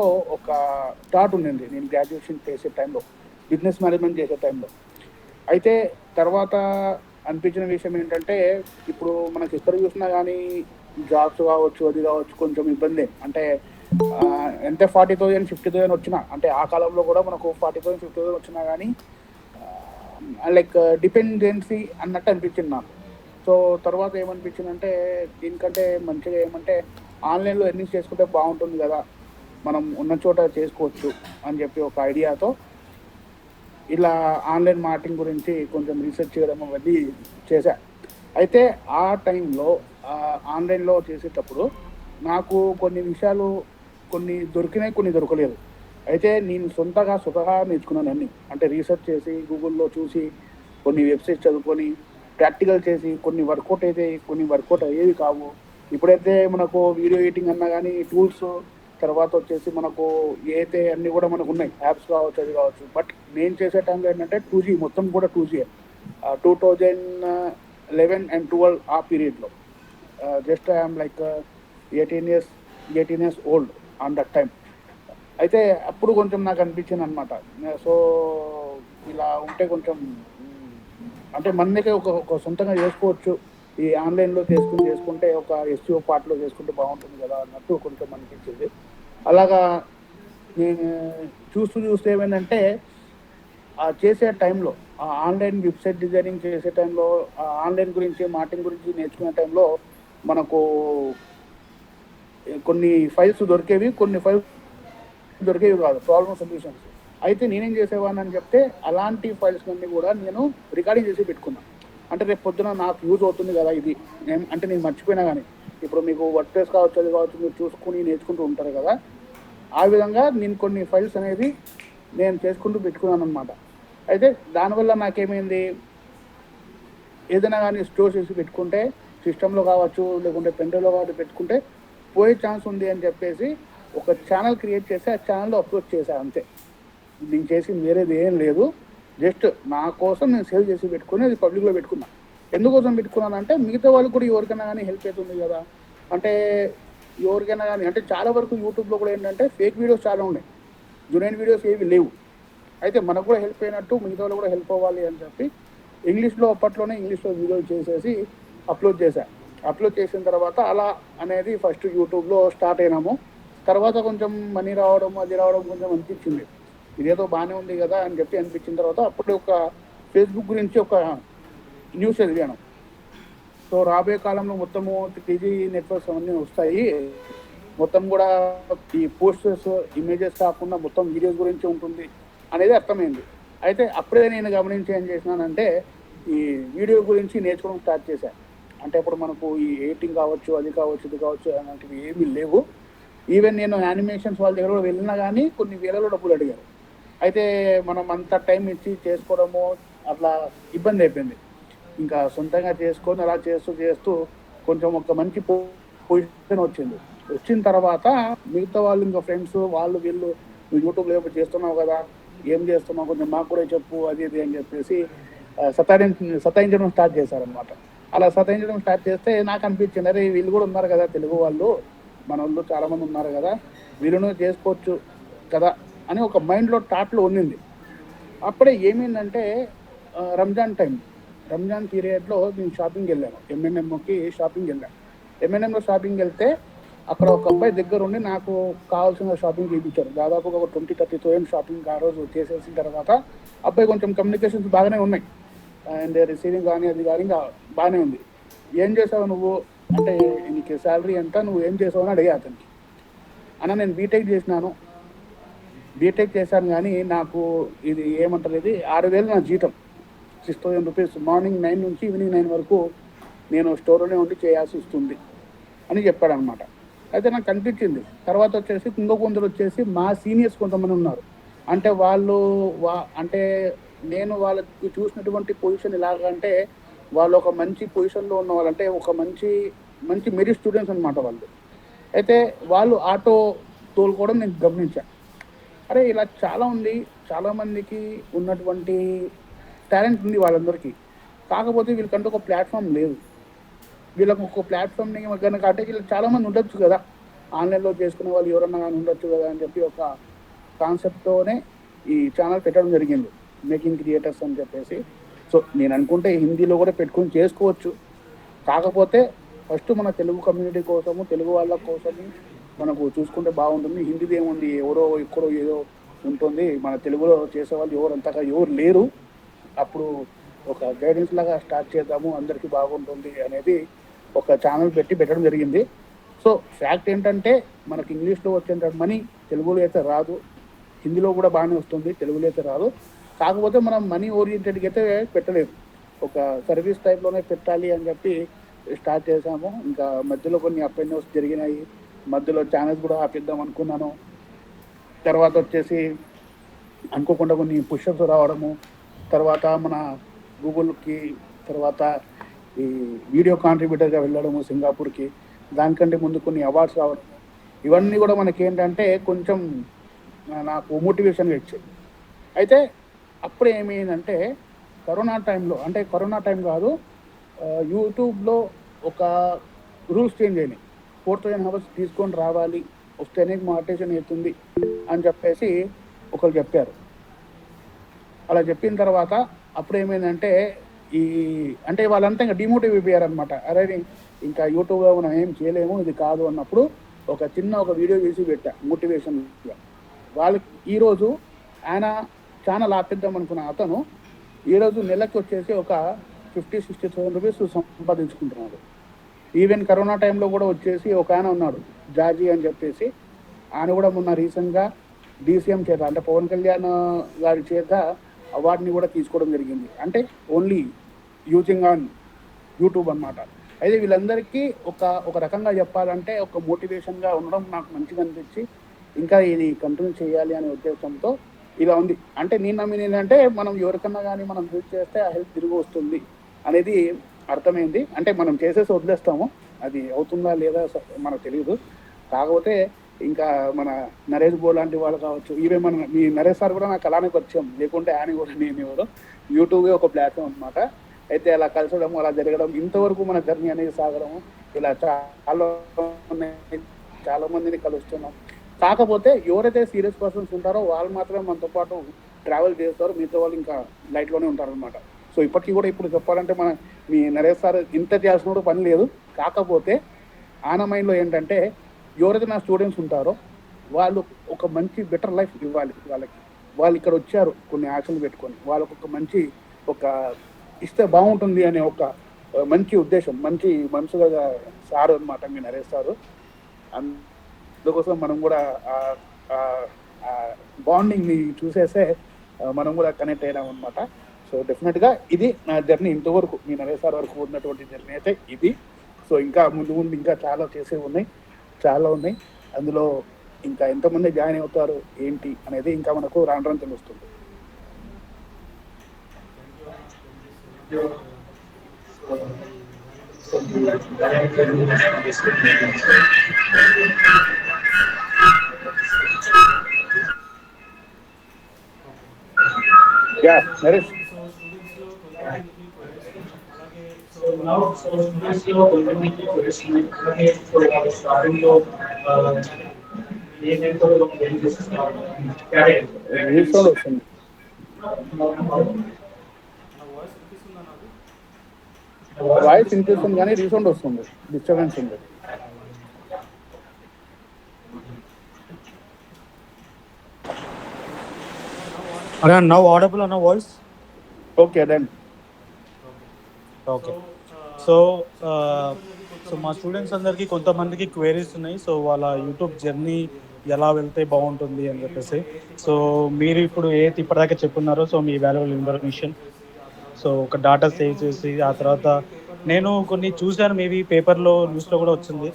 ఒక థాట్ ఉండింది నేను గ్రాడ్యుయేషన్ చేసే టైంలో, బిజినెస్ మేనేజ్మెంట్ చేసే టైంలో. అయితే తర్వాత అనిపించిన విషయం ఏంటంటే, ఇప్పుడు మనకి ఎక్కడ చూసినా కానీ జాబ్స్ కావచ్చు, అది కావచ్చు, కొంచెం ఇబ్బందే. అంటే ఎంత 40,000 50,000 వచ్చినా, అంటే ఆ కాలంలో కూడా మనకు 40,000 50,000 వచ్చినా కానీ లైక్ డిపెండెన్సీ అన్నట్టు అనిపించింది నాకు. సో తర్వాత ఏమనిపించిందంటే, దీనికంటే మంచిగా ఏమంటే ఆన్లైన్లో ఎర్నింగ్స్ చేసుకుంటే బాగుంటుంది కదా, మనం ఉన్న చోట చేసుకోవచ్చు అని చెప్పి ఒక ఐడియాతో ఇలా ఆన్లైన్ మార్కెటింగ్ గురించి కొంచెం రీసెర్చ్ చేయడం అవన్నీ చేశా. అయితే ఆ టైంలో ఆన్లైన్లో చేసేటప్పుడు నాకు కొన్ని విషయాలు కొన్ని దొరికినాయి, కొన్ని దొరకలేదు. అయితే నేను స్వతహా నేర్చుకున్నాను అన్నీ. అంటే రీసెర్చ్ చేసి, గూగుల్లో చూసి, కొన్ని వెబ్సైట్స్ చదువుకొని, ప్రాక్టికల్ చేసి, కొన్ని వర్కౌట్ అయితే కొన్ని వర్కౌట్ అయ్యేవి కావు. ఇప్పుడైతే మనకు వీడియో ఎడిటింగ్ అన్నా కానీ టూల్స్, తర్వాత వచ్చేసి మనకు ఏదైతే అన్నీ కూడా మనకు ఉన్నాయి, యాప్స్ కావచ్చు, అది కావచ్చు. బట్ నేను చేసే టైంలో ఏంటంటే 2G, మొత్తం కూడా 2G. 2011 అండ్ 12 ఆ పీరియడ్లో just I'm like 18 years old on that time. అయితే అప్పుడు కొంచెం నాకు అనిపించింది అనమాట. సో ఇలా ఉంటే కొంచెం అంటే మనకే ఒక సొంతంగా చేసుకోవచ్చు, ఈ ఆన్లైన్లో చేసుకుంటే ఒక ఎస్సీఓ పార్ట్లో చేసుకుంటే బాగుంటుంది కదా అన్నట్టు కొంచెం అనిపించింది. అలాగా నేను చూస్తే ఏమైందంటే, చేసే టైంలో ఆన్లైన్ వెబ్సైట్ డిజైనింగ్ చేసే టైంలో, ఆన్లైన్ గురించి మార్కెటింగ్ గురించి నేర్చుకునే టైంలో మనకు కొన్ని ఫైల్స్ దొరికేవి, కొన్ని ఫైల్స్ దొరికేవి కాదు, ప్రాబ్లమ్ సొల్యూషన్స్. అయితే నేనేం చేసేవాడిని అని చెప్తే, అలాంటి ఫైల్స్ అన్నీ కూడా నేను రికార్డింగ్ చేసి పెట్టుకున్నాను. అంటే రేపు పొద్దున నాకు యూజ్ అవుతుంది కదా ఇది, అంటే నేను మర్చిపోయినా కానీ. ఇప్పుడు మీకు వర్డ్ప్రెస్ కావచ్చు, అది కావచ్చు, మీరు చూసుకుని నేర్చుకుంటూ ఉంటారు కదా, ఆ విధంగా నేను కొన్ని ఫైల్స్ అనేది నేను చేసుకుంటూ పెట్టుకున్నాను అనమాట. అయితే దానివల్ల నాకేమైంది, ఏదైనా కానీ స్టోర్ చేసి పెట్టుకుంటే, సిస్టంలో కావచ్చు లేకుంటే పెన్డ్రైవ్లో కావచ్చు పెట్టుకుంటే పోయే ఛాన్స్ ఉంది అని చెప్పేసి ఒక ఛానల్ క్రియేట్ చేసి ఆ ఛానల్లో అప్లోడ్ చేశాను అంతే. నేను చేసింది వేరేది ఏం లేదు. జస్ట్ నా కోసం నేను సేవ్ చేసి పెట్టుకుని అది పబ్లిక్లో పెట్టుకున్నా. ఎందుకోసం పెట్టుకున్నానంటే, మిగతా వాళ్ళు కూడా ఎవరికైనా కానీ హెల్ప్ అవుతుంది కదా. అంటే ఎవరికైనా కానీ, అంటే చాలా వరకు యూట్యూబ్లో కూడా ఏంటంటే ఫేక్ వీడియోస్ చాలా ఉన్నాయి, జునైన్ వీడియోస్ ఏవి లేవు. అయితే మనకు కూడా హెల్ప్ అయినట్టు మిగతా వాళ్ళు కూడా హెల్ప్ అవ్వాలి అని చెప్పి ఇంగ్లీష్లో అప్పట్లోనే ఇంగ్లీష్లో వీడియోలు చేసేసి అప్లోడ్ చేశాను. అప్లోడ్ చేసిన తర్వాత అలా అనేది ఫస్ట్ యూట్యూబ్లో స్టార్ట్ అయినాము. తర్వాత కొంచెం మనీ రావడం, అది రావడం కొంచెం అనిపించింది, ఇదేదో బాగానే ఉంది కదా అని చెప్పి అనిపించిన తర్వాత అప్పుడు ఒక ఫేస్బుక్ గురించి ఒక న్యూస్ చదివాను. సో రాబోయే కాలంలో మొత్తము 3G నెట్వర్క్స్ అవన్నీ వస్తాయి, మొత్తం కూడా ఈ పోస్టర్స్, ఇమేజెస్ కాకుండా మొత్తం వీడియోస్ గురించి ఉంటుంది అనేది అర్థమైంది. అయితే అప్పుడే నేను గమనించి ఏం చేసినానంటే, ఈ వీడియో గురించి నేర్చుకోవడం స్టార్ట్ చేశాను. అంటే ఇప్పుడు మనకు ఈ ఎడిటింగ్ కావచ్చు, అది కావచ్చు, ఇది కావచ్చు అలాంటివి ఏమీ లేవు. ఈవెన్ నేను యానిమేషన్స్ వాళ్ళ దగ్గర కూడా వెళ్ళినా కానీ కొన్ని వేలలో డబ్బులు అడిగారు. అయితే మనం అంత టైం ఇచ్చి చేసుకోవడము అట్లా ఇబ్బంది అయిపోయింది. ఇంకా సొంతంగా చేసుకొని అలా చేస్తూ కొంచెం ఒక మంచి పొజిషన్ వచ్చిన తర్వాత మిగతా వాళ్ళు, ఇంకా ఫ్రెండ్స్ వాళ్ళు వీళ్ళు, యూట్యూబ్లో ఏమో చేస్తున్నావు కదా, ఏం చేస్తున్నావు, కొంచెం మాకు కూడా చెప్పు, అది ఇది అని చెప్పేసి సతాయించడం స్టార్ట్ చేశారనమాట. అలా సతాయించడం స్టార్ట్ చేస్తే నాకు అనిపించింది, అరే వీళ్ళు కూడా ఉన్నారు కదా తెలుగు వాళ్ళు, మన వాళ్ళు చాలామంది ఉన్నారు కదా, వీళ్ళను చేసుకోవచ్చు కదా అని ఒక మైండ్లో థాట్లో ఉన్నింది. అప్పుడే ఏమైందంటే, రంజాన్ పీరియడ్లో నేను షాపింగ్కి వెళ్ళాను, ఎంఎన్ఎంకి షాపింగ్కి వెళ్ళాను. ఎంఎన్ఎంలో షాపింగ్కి వెళ్తే అక్కడ ఒక అబ్బాయి దగ్గర ఉండి నాకు కావాల్సిన షాపింగ్ చేయించారు. దాదాపుగా ఒక 20-30,000 షాపింగ్ ఆ రోజు చేసేసిన తర్వాత అబ్బాయి కొంచెం కమ్యూనికేషన్స్ బాగానే ఉన్నాయి, అండ్ రిసీవింగ్ కానీ అది కానీ బాగానే ఉంది. ఏం చేసావు నువ్వు అంటే, నీకు శాలరీ ఎంత, నువ్వు ఏం చేసావు అని అడిగా అతనికి. అన్న నేను బీటెక్ చేశాను కానీ నాకు ఇది ఏమంటారు, ఇది 6,000 నా జీతం, 6,000 రూపీస్, మార్నింగ్ 9 నుంచి ఈవినింగ్ 9 వరకు నేను స్టోర్లోనే ఉండి చేయాల్సి వస్తుంది అని చెప్పాడనమాట. అయితే నాకు అనిపించింది. తర్వాత వచ్చేసి కొందరు వచ్చేసి మా సీనియర్స్ కొంతమంది ఉన్నారు. అంటే వాళ్ళు అంటే నేను వాళ్ళకి చూసినటువంటి పొజిషన్ ఎలాగంటే, వాళ్ళు ఒక మంచి పొజిషన్లో ఉన్న వాళ్ళు, అంటే ఒక మంచి మెరిట్ స్టూడెంట్స్ అనమాట వాళ్ళు. అయితే వాళ్ళు ఆటో తోలుకోవడం నేను గమనించాను. అరే ఇలా చాలా ఉంది, చాలామందికి ఉన్నటువంటి టాలెంట్ ఉంది వాళ్ళందరికీ, కాకపోతే వీళ్ళకంటే ఒక ప్లాట్ఫామ్ లేదు. వీళ్ళకు ఒక ప్లాట్ఫామ్ని కనుక అంటే వీళ్ళు చాలామంది ఉండొచ్చు కదా, ఆన్లైన్లో చేసుకునే వాళ్ళు ఎవరన్నా కానీ ఉండొచ్చు కదా అని చెప్పి ఒక కాన్సెప్ట్తోనే ఈ ఛానల్ పెట్టడం జరిగింది, మేకింగ్ క్రియేటర్స్ అని చెప్పేసి. సో నేను అనుకుంటే హిందీలో కూడా పెట్టుకొని చేసుకోవచ్చు. కాకపోతే ఫస్ట్ మన తెలుగు కమ్యూనిటీ కోసము, తెలుగు వాళ్ళ కోసము మనకు చూసుకుంటే బాగుంటుంది. హిందీది ఏముంది, ఎవరో ఎక్కడో ఏదో ఉంటుంది, మన తెలుగులో చేసేవాళ్ళు ఎవరు అంతగా ఎవరు లేరు. అప్పుడు ఒక గైడెన్స్ లాగా స్టార్ట్ చేద్దాము, అందరికీ బాగుంటుంది అనేది ఒక ఛానల్ పెట్టడం జరిగింది. సో ఫ్యాక్ట్ ఏంటంటే మనకి ఇంగ్లీష్లో వచ్చేంత మనీ తెలుగులో అయితే రాదు, హిందీలో కూడా బాగానే వస్తుంది, తెలుగులో అయితే రాదు. కాకపోతే మనం మనీ ఓరియంటెడ్గా అయితే పెట్టలేదు, ఒక సర్వీస్ టైప్లోనే పెట్టాలి అని చెప్పి స్టార్ట్ చేసాము. ఇంకా మధ్యలో కొన్ని అప్ అండ్ డౌన్స్ జరిగినాయి, మధ్యలో ఛానల్స్ కూడా ఆపిద్దాం అనుకున్నాను. తర్వాత వచ్చేసి అనుకోకుండా కొన్ని పుషప్స్ రావడము, తర్వాత మన గూగుల్కి, తర్వాత ఈ వీడియో కాంట్రిబ్యూటర్గా వెళ్ళడము సింగపూర్కి, దానికంటే ముందు కొన్ని అవార్డ్స్ రావడం, ఇవన్నీ కూడా మనకి ఏంటంటే కొంచెం నాకు మోటివేషన్గా ఇచ్చాయి. అయితే అప్పుడు ఏమైందంటే కరోనా టైంలో, అంటే కరోనా టైం కాదు, యూట్యూబ్లో ఒక రూల్స్ చేంజ్ అయినాయి. 4000 అవర్స్ తీసుకొని రావాలి, వస్తేనే మానిటైజేషన్ అవుతుంది అని చెప్పేసి ఒకరు చెప్పారు. అలా చెప్పిన తర్వాత అప్పుడు ఏమైందంటే ఈ అంటే వాళ్ళంతా ఇంకా డిమోటివ్ అయిపోయారు అనమాట. అరే ఇంకా యూట్యూబ్లో మనం ఏం చేయలేము, ఇది కాదు అన్నప్పుడు ఒక వీడియో చేసి పెట్టా మోటివేషన్గా. వాళ్ళకి ఈరోజు ఆయన ఛానల్ ఆపిద్దాం అనుకున్న అతను ఈరోజు నెలకి వచ్చేసి ఒక 50,000-60,000 రూపీస్ సంపాదించుకుంటున్నాడు. ఈవెన్ కరోనా టైంలో కూడా వచ్చేసి ఒక ఆయన ఉన్నాడు జాజీ అని చెప్పేసి, ఆయన కూడా మొన్న రీసెంట్గా DCM చేత, అంటే పవన్ కళ్యాణ్ గారి చేత అవార్డుని కూడా తీసుకోవడం జరిగింది. అంటే ఓన్లీ యూజింగ్ ఆన్ యూట్యూబ్ అనమాట. అయితే వీళ్ళందరికీ ఒక రకంగా చెప్పాలంటే ఒక మోటివేషన్గా ఉండడం నాకు మంచిగా అనిపించి ఇంకా ఇది కంటిన్యూ చేయాలి అనే ఉద్దేశంతో ఇలా ఉంది. అంటే నేను నమ్మింది ఏంటంటే మనం ఎవరికన్నా కానీ మనం హెల్ప్ చేస్తే ఆ హెల్ప్ తిరిగి వస్తుంది అనేది అర్థమైంది. అంటే మనం చేసేసి వదిలేస్తాము, అది అవుతుందా లేదా మనకు తెలియదు. కాకపోతే ఇంకా మన నరేష్ బో లాంటి వాళ్ళు కావచ్చు, ఈవెన్ మీ నరేష్ సార్ కూడా నాకు అలానే వచ్చాం, లేకుంటే ఆయన కూడా నేను ఎవరు, యూట్యూబే ఒక ప్లాట్ఫామ్ అనమాట. అయితే అలా కలిసడం, అలా జరగడం, ఇంతవరకు మన జర్నీ అనేది సాగడము, ఇలా చాలా మందిని కలుస్తున్నాం. కాకపోతే ఎవరైతే సీరియస్ పర్సన్స్ ఉంటారో వాళ్ళు మాత్రమే మనతో పాటు ట్రావెల్ చేస్తారు, మిగతా వాళ్ళు ఇంకా లైట్లోనే ఉంటారనమాట. సో ఇప్పటికీ కూడా ఇప్పుడు చెప్పాలంటే మీ నరేష్ సార్ ఇంత చేసిన పని లేదు. కాకపోతే ఆయన మైండ్లో ఏంటంటే ఎవరైతే నా స్టూడెంట్స్ ఉంటారో వాళ్ళు ఒక మంచి బెటర్ లైఫ్ ఇవ్వాలి వాళ్ళకి. వాళ్ళు ఇక్కడ వచ్చారు కొన్ని ఆశలు పెట్టుకొని, వాళ్ళకు ఒక మంచి ఇస్తే బాగుంటుంది అనే ఒక మంచి ఉద్దేశం, మంచి మనసుగా సారు అనమాట మీ నరేష్ సారు. అందుకోసం మనం కూడా బాండింగ్ని చూసేసే మనం కూడా కనెక్ట్ అయ్యాం అనమాట. సో డెఫినెట్గా ఇది నా జర్నీ, ఇంతవరకు మీ నరేష్ సార్ వరకు ఉన్నటువంటి జర్నీ అయితే ఇది. సో ఇంకా ముందు ఇంకా చాలా ఉన్నాయి. అందులో ఇంకా ఎంతమంది జాయిన్ అవుతారు ఏంటి అనేది ఇంకా మనకు రాను తెలుస్తుంది. Yeah, Naresh. వాయిస్ వినిపిస్తుంది కానీ రీసౌండ్ వస్తుంది, డిస్టర్బెన్స్ ఉంది. Now audible on a voice? Okay, then. Okay. So మా స్టూడెంట్స్ అందరికీ కొంతమందికి క్వైరీస్ ఉన్నాయి. సో వాళ్ళ యూట్యూబ్ జర్నీ ఎలా వెళ్తే బాగుంటుంది అని చెప్పేసి. సో మీరు ఇప్పుడు ఇప్పటిదాకా చెప్పున్నారో, సో మీ వాల్యుబుల్ ఇన్ఫర్మేషన్, సో ఒక డాటా సేవ్ చేసి ఆ తర్వాత నేను కొన్ని చూశాను, మేబీ పేపర్లో న్యూస్లో కూడా వచ్చింది.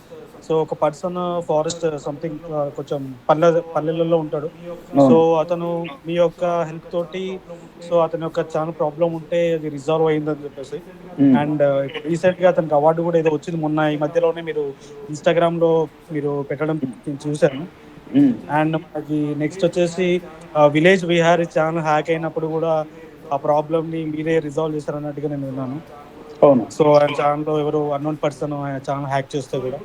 సో ఒక పర్సన్ ఫారెస్ట్ సంథింగ్ కొంచెం పల్లెలలో ఉంటాడు. సో అతను మీ యొక్క హెల్ప్ తోటి, సో అతని యొక్క చాలా ప్రాబ్లం ఉంటే అది రిజాల్వ్ అయిందని చెప్పేసి, అండ్ రీసెంట్గా అతనికి అవార్డు కూడా ఏదో వచ్చింది మొన్న ఈ మధ్యలోనే, మీరు ఇన్స్టాగ్రామ్లో మీరు పెట్టడం చూశాను. అండ్ అది నెక్స్ట్ వచ్చేసి విలేజ్ విహారీ ఛానల్ హ్యాక్ అయినప్పుడు కూడా ఆ ప్రాబ్లమ్ని మీరే రిజాల్వ్ చేశారు అన్నట్టుగా నేను విన్నాను. సో ఆయన ఛానల్లో ఎవరు అన్నోన్ పర్సన్ ఆయన ఛానల్ హ్యాక్ చేస్తే కూడా.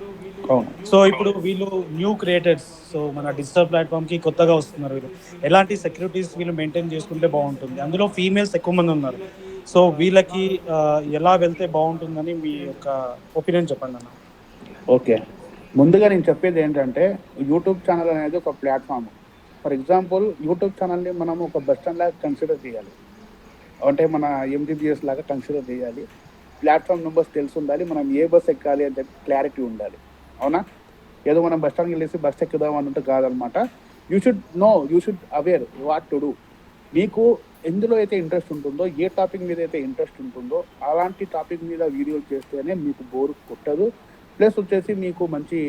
అవును. సో ఇప్పుడు వీళ్ళు న్యూ క్రియేటర్స్, సో మన డిజిటల్ ప్లాట్ఫామ్ కి కొత్తగా వస్తున్నారు వీళ్ళు. ఎలాంటి సెక్యూరిటీస్ వీళ్ళు మెయింటైన్ చేసుకుంటే బాగుంటుంది? అందులో ఫీమేల్స్ ఎక్కువ మంది ఉన్నారు. సో వీళ్ళకి ఎలా వెళ్తే బాగుంటుందని మీ యొక్క ఒపీనియన్ చెప్పండి అన్న. ఓకే. ముందుగా నేను చెప్పేది ఏంటంటే, యూట్యూబ్ ఛానల్ అనేది ఒక ప్లాట్‌ఫార్మ్. ఫర్ ఎగ్జాంపుల్ యూట్యూబ్ ఛానల్‌ని మనం ఒక బస్ స్టాండ్ లాగా కన్సిడర్ చేయాలి. అంటే మన ఎంబీబీఎస్ లాగా కన్సిడర్ చేయాలి. ప్లాట్‌ఫార్మ్ నంబర్స్ తెలిసుండాలి. మనం ఏ బస్ ఎక్కాలి అని చెప్పి క్లారిటీ ఉండాలి. అవునా? ఏదో మనం బస్ స్టాండ్‌కి వెళ్ళేసి బస్ ఎక్కుదాం అన్నట్టు కాదనమాట. You should aware what to do. మీకు ఎందులో అయితే ఇంట్రెస్ట్ ఉంటుందో, ఏ టాపిక్ మీద అయితే ఇంట్రెస్ట్ ఉంటుందో, అలాంటి టాపిక్ మీద వీడియోలు చేస్తేనే మీకు బోర్ కొట్టదు. ప్లస్ వచ్చేసి మీకు మంచి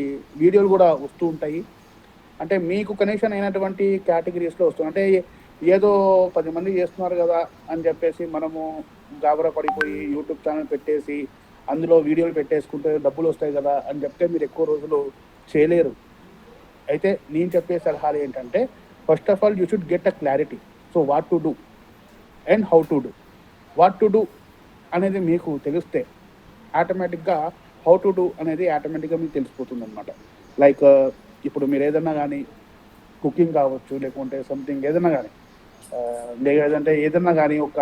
వీడియోలు కూడా వస్తూ ఉంటాయి. అంటే మీకు కనెక్షన్ అయినటువంటి కేటగిరీస్‌లో వస్తుంది. అంటే ఏదో 10 మంది చేస్తున్నారు కదా అని చెప్పేసి మనము గాబరా పడిపోయి యూట్యూబ్ ఛానల్ పెట్టేసి, అందులో వీడియోలు పెట్టేసుకుంటే డబ్బులొస్తాయి కదా అని చెప్తే మీరు ఎక్కువ రోజులు చేయలేరు. అయితే నేను చెప్పే సలహాలు ఏంటంటే, first of all you should get a clarity. So what to do and how to do. What to do అనేది మీకు తెలిస్తే ఆటోమేటిక్‌గా హౌ టు డూ అనేది ఆటోమేటిక్‌గా మీకు తెలిసిపోతుందనమాట. లైక్ ఇప్పుడు మీరు ఏదన్నా గానీ కుకింగ్ కావచ్చు, లేకుంటే సంథింగ్ ఏదన్నా గానీ లేదంటే ఏదన్నా గానీ ఒక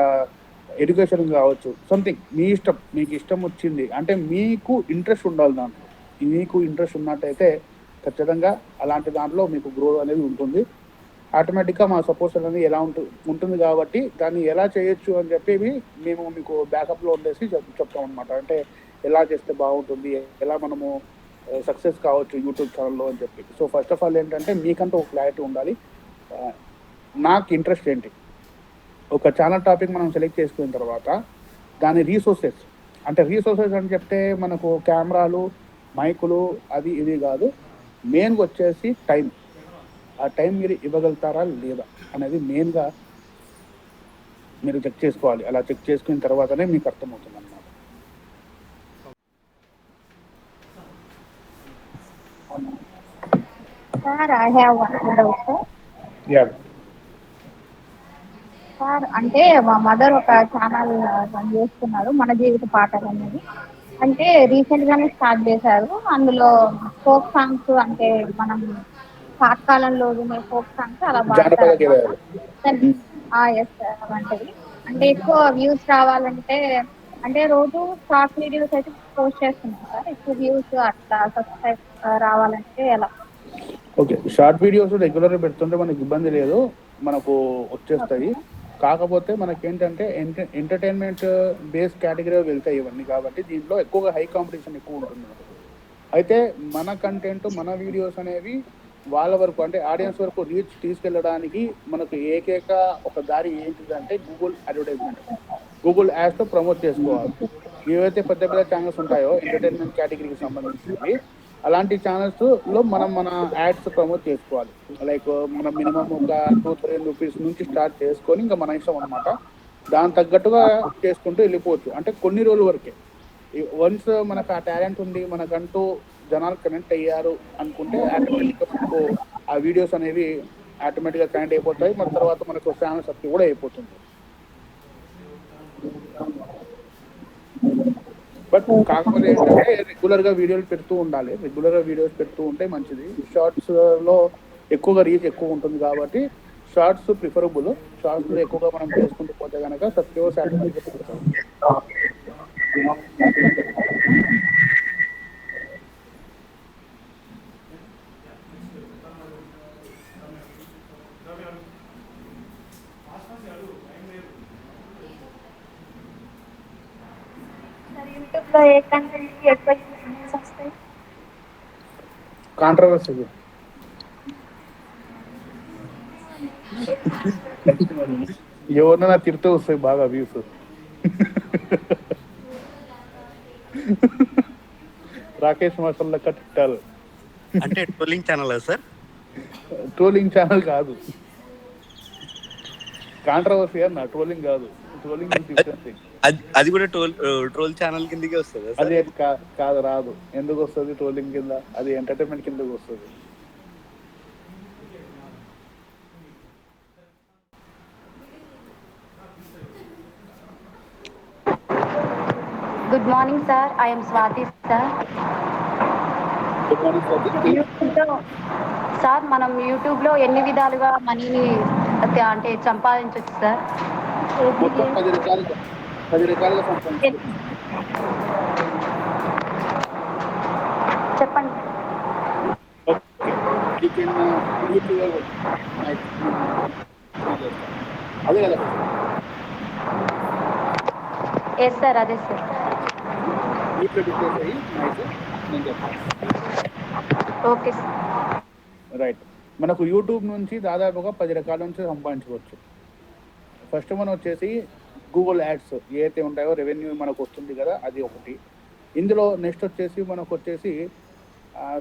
ఎడ్యుకేషన్ కావచ్చు, సంథింగ్ మీ ఇష్టం. మీకు ఇష్టం వచ్చింది. అంటే మీకు ఇంట్రెస్ట్ ఉండాలి దాంట్లో. మీకు ఇంట్రెస్ట్ ఉన్నట్టయితే ఖచ్చితంగా అలాంటి దాంట్లో మీకు గ్రోత్ అనేది ఉంటుంది. ఆటోమేటిక్‌గా మా సపోర్ట్ అనేది ఎలా ఉంటుంది కాబట్టి దాన్ని ఎలా చేయొచ్చు అని చెప్పేవి మేము మీకు బ్యాకప్‌లో ఉండేసి చెప్తామనమాట. అంటే ఎలా చేస్తే బాగుంటుంది, ఎలా మనము సక్సెస్ కావచ్చు యూట్యూబ్ ఛానల్‌లో అని చెప్పి. సో ఫస్ట్ ఆఫ్ ఆల్ ఏంటంటే మీకంటూ ఒక క్లారిటీ ఉండాలి. నాకు ఇంట్రెస్ట్ ఏంటి? ఒక ఛానల్ టాపిక్ మనం సెలెక్ట్ చేసుకున్న తర్వాత దాని రీసోర్సెస్, అంటే రీసోర్సెస్ అని చెప్తే మనకు కెమెరాలు, మైకులు అది ఇది కాదు. మెయిన్‌గా వచ్చేసి టైం. ఆ టైం మీరు ఇవ్వగలుగుతారా లేదా అనేది మెయిన్‌గా మీరు చెక్ చేసుకోవాలి. అలా చెక్ చేసుకున్న తర్వాతనే మీకు అర్థమవుతుందన్నమాట. Sir, I have one doubt sir. Yeah! Sir, అంటే మా మదర్ ఒక ఛానల్ రన్ చేస్తున్నారు, మన జీవిత పాఠాలు అనేది. అంటే రీసెంట్ గానే స్టార్ట్ చేశారు. అందులో ఫోక్ సాంగ్స్, అంటే మనం పాతకాలంలో వినే ఫోక్ సాంగ్స్ అలా జానపద పాడతారనమాట. గేయాలు. దాన్ని ఎస్ సార్, అలాంటివి. అంటే ఎక్కువ వ్యూస్ రావాలంటే, అంటే రోజు షార్ట్ వీడియోస్ అయితే పోస్ట్ చేస్తున్నాం సార్. ఎక్కువ వ్యూస్ అట్లా సబ్స్క్రైబ్ రావాలంటే ఎలా? ఓకే. షార్ట్ వీడియోస్ రెగ్యులర్‌గా పెడుతుంటే మనకి ఇబ్బంది లేదు. మనకు వచ్చేస్తాయి. కాకపోతే మనకేంటంటే ఎంటర్‌టైన్‌మెంట్ బేస్ కేటగిరీలో వెళ్తాయి ఇవన్నీ కాబట్టి దీంట్లో ఎక్కువగా హై కాంపిటీషన్ ఎక్కువ ఉంటుంది మనకు. అయితే మన కంటెంట్, మన వీడియోస్ అనేవి వాళ్ళ వరకు, అంటే ఆడియన్స్ వరకు రీచ్ తీసుకెళ్ళడానికి మనకు ఏకైక ఒక దారి ఏంటిదంటే గూగుల్ అడ్వర్టైజ్‌మెంట్. గూగుల్ యాడ్స్‌తో ప్రమోట్ చేసుకోవాలి. ఏవైతే పెద్ద పెద్ద ఛానల్స్ ఉంటాయో ఎంటర్‌టైన్‌మెంట్ కేటగిరీకి సంబంధించినవి, అలాంటి ఛానల్స్‌లో మనం మన యాడ్స్ ప్రమోట్ చేసుకోవాలి. లైక్ మనం మినిమమ్ ఒక ₹2,000 నుంచి స్టార్ట్ చేసుకొని ఇంకా మన ఇష్టం అనమాట. దానికి తగ్గట్టుగా చేసుకుంటూ వెళ్ళిపోవచ్చు. అంటే కొన్ని రోజుల వరకే. వన్స్ మనకు ఆ టాలెంట్ ఉంది, మనకంటూ జనాలు కనెక్ట్ అయ్యారు అనుకుంటే ఆటోమేటిక్‌గా మనకు ఆ వీడియోస్ అనేవి ఆటోమేటిక్‌గా కనెక్ట్ అయిపోతాయి. మన తర్వాత మనకు ఛానల్ సబ్స్క్రైబ్ కూడా అయిపోతుంది. బట్ కాకపోతే ఏంటంటే రెగ్యులర్‌గా వీడియోలు పెడుతూ ఉండాలి. రెగ్యులర్‌గా వీడియోస్ పెడుతూ ఉంటే మంచిది. షార్ట్స్‌లో ఎక్కువగా రీచ్ ఎక్కువ ఉంటుంది కాబట్టి షార్ట్స్ ప్రిఫరబుల్. షార్ట్స్‌లో ఎక్కువగా మనం చేసుకుంటూ పోతే గనక సబ్స్క్రైబర్స్ ఆటోమేటిక్‌గా పెరుగుతారు. సార్, యూట్యూబ్లో ఏ కంటెంట్‌కి ఎక్కువ వ్యూస్ వస్తాయి? కాంట్రోవర్సీ. ఎవరినైనా తిడుతూ వస్తాయి బాగా వ్యూస్. రాకేష్ మాస్టర్ లెక్క తిట్టాలి. అంటే ట్రోలింగ్ ఛానలా సార్? ట్రోలింగ్ ఛానల్ కాదు. కాంట్రవర్సీ అన్న, ట్రోలింగ్ కాదు. Trolling is different thing. అది కూడా ట్రోల్ ఛానల్ కిందకే వస్తుందా సార్? అదే కాదు, రాదు. ఎందుకు వస్తుంది ట్రోలింగ్ కింద? అది ఎంటర్టైన్మెంట్ కిందకు వస్తుంది. Good morning, sir. I am Swati, sir. Good morning Swathi. యూట్యూబ్లో సార్ మనం యూట్యూబ్లో ఎన్ని విధాలుగా మనీని అంటే సంపాదించవచ్చు సార్? మొత్తం 10 రకాలుగా సంపాదించుకోవచ్చు. చెప్పండి. ఓకే, యూ కెన్ యూట్యూబ్ అదే కదా. ఎస్ సార్, అదే సార్. యూట్యూబ్ పెట్టేసి నైట్ నేను చెప్తాను. Okay sir. రైట్, మనకు యూట్యూబ్ నుంచి దాదాపుగా 10 రకాల నుంచి సంపాదించుకోవచ్చు. ఫస్ట్ మనం వచ్చేసి గూగుల్ యాడ్స్ ఏవైతే ఉంటాయో రెవెన్యూ మనకు వస్తుంది కదా, అది ఒకటి. ఇందులో నెక్స్ట్ వచ్చేసి మనకు వచ్చేసి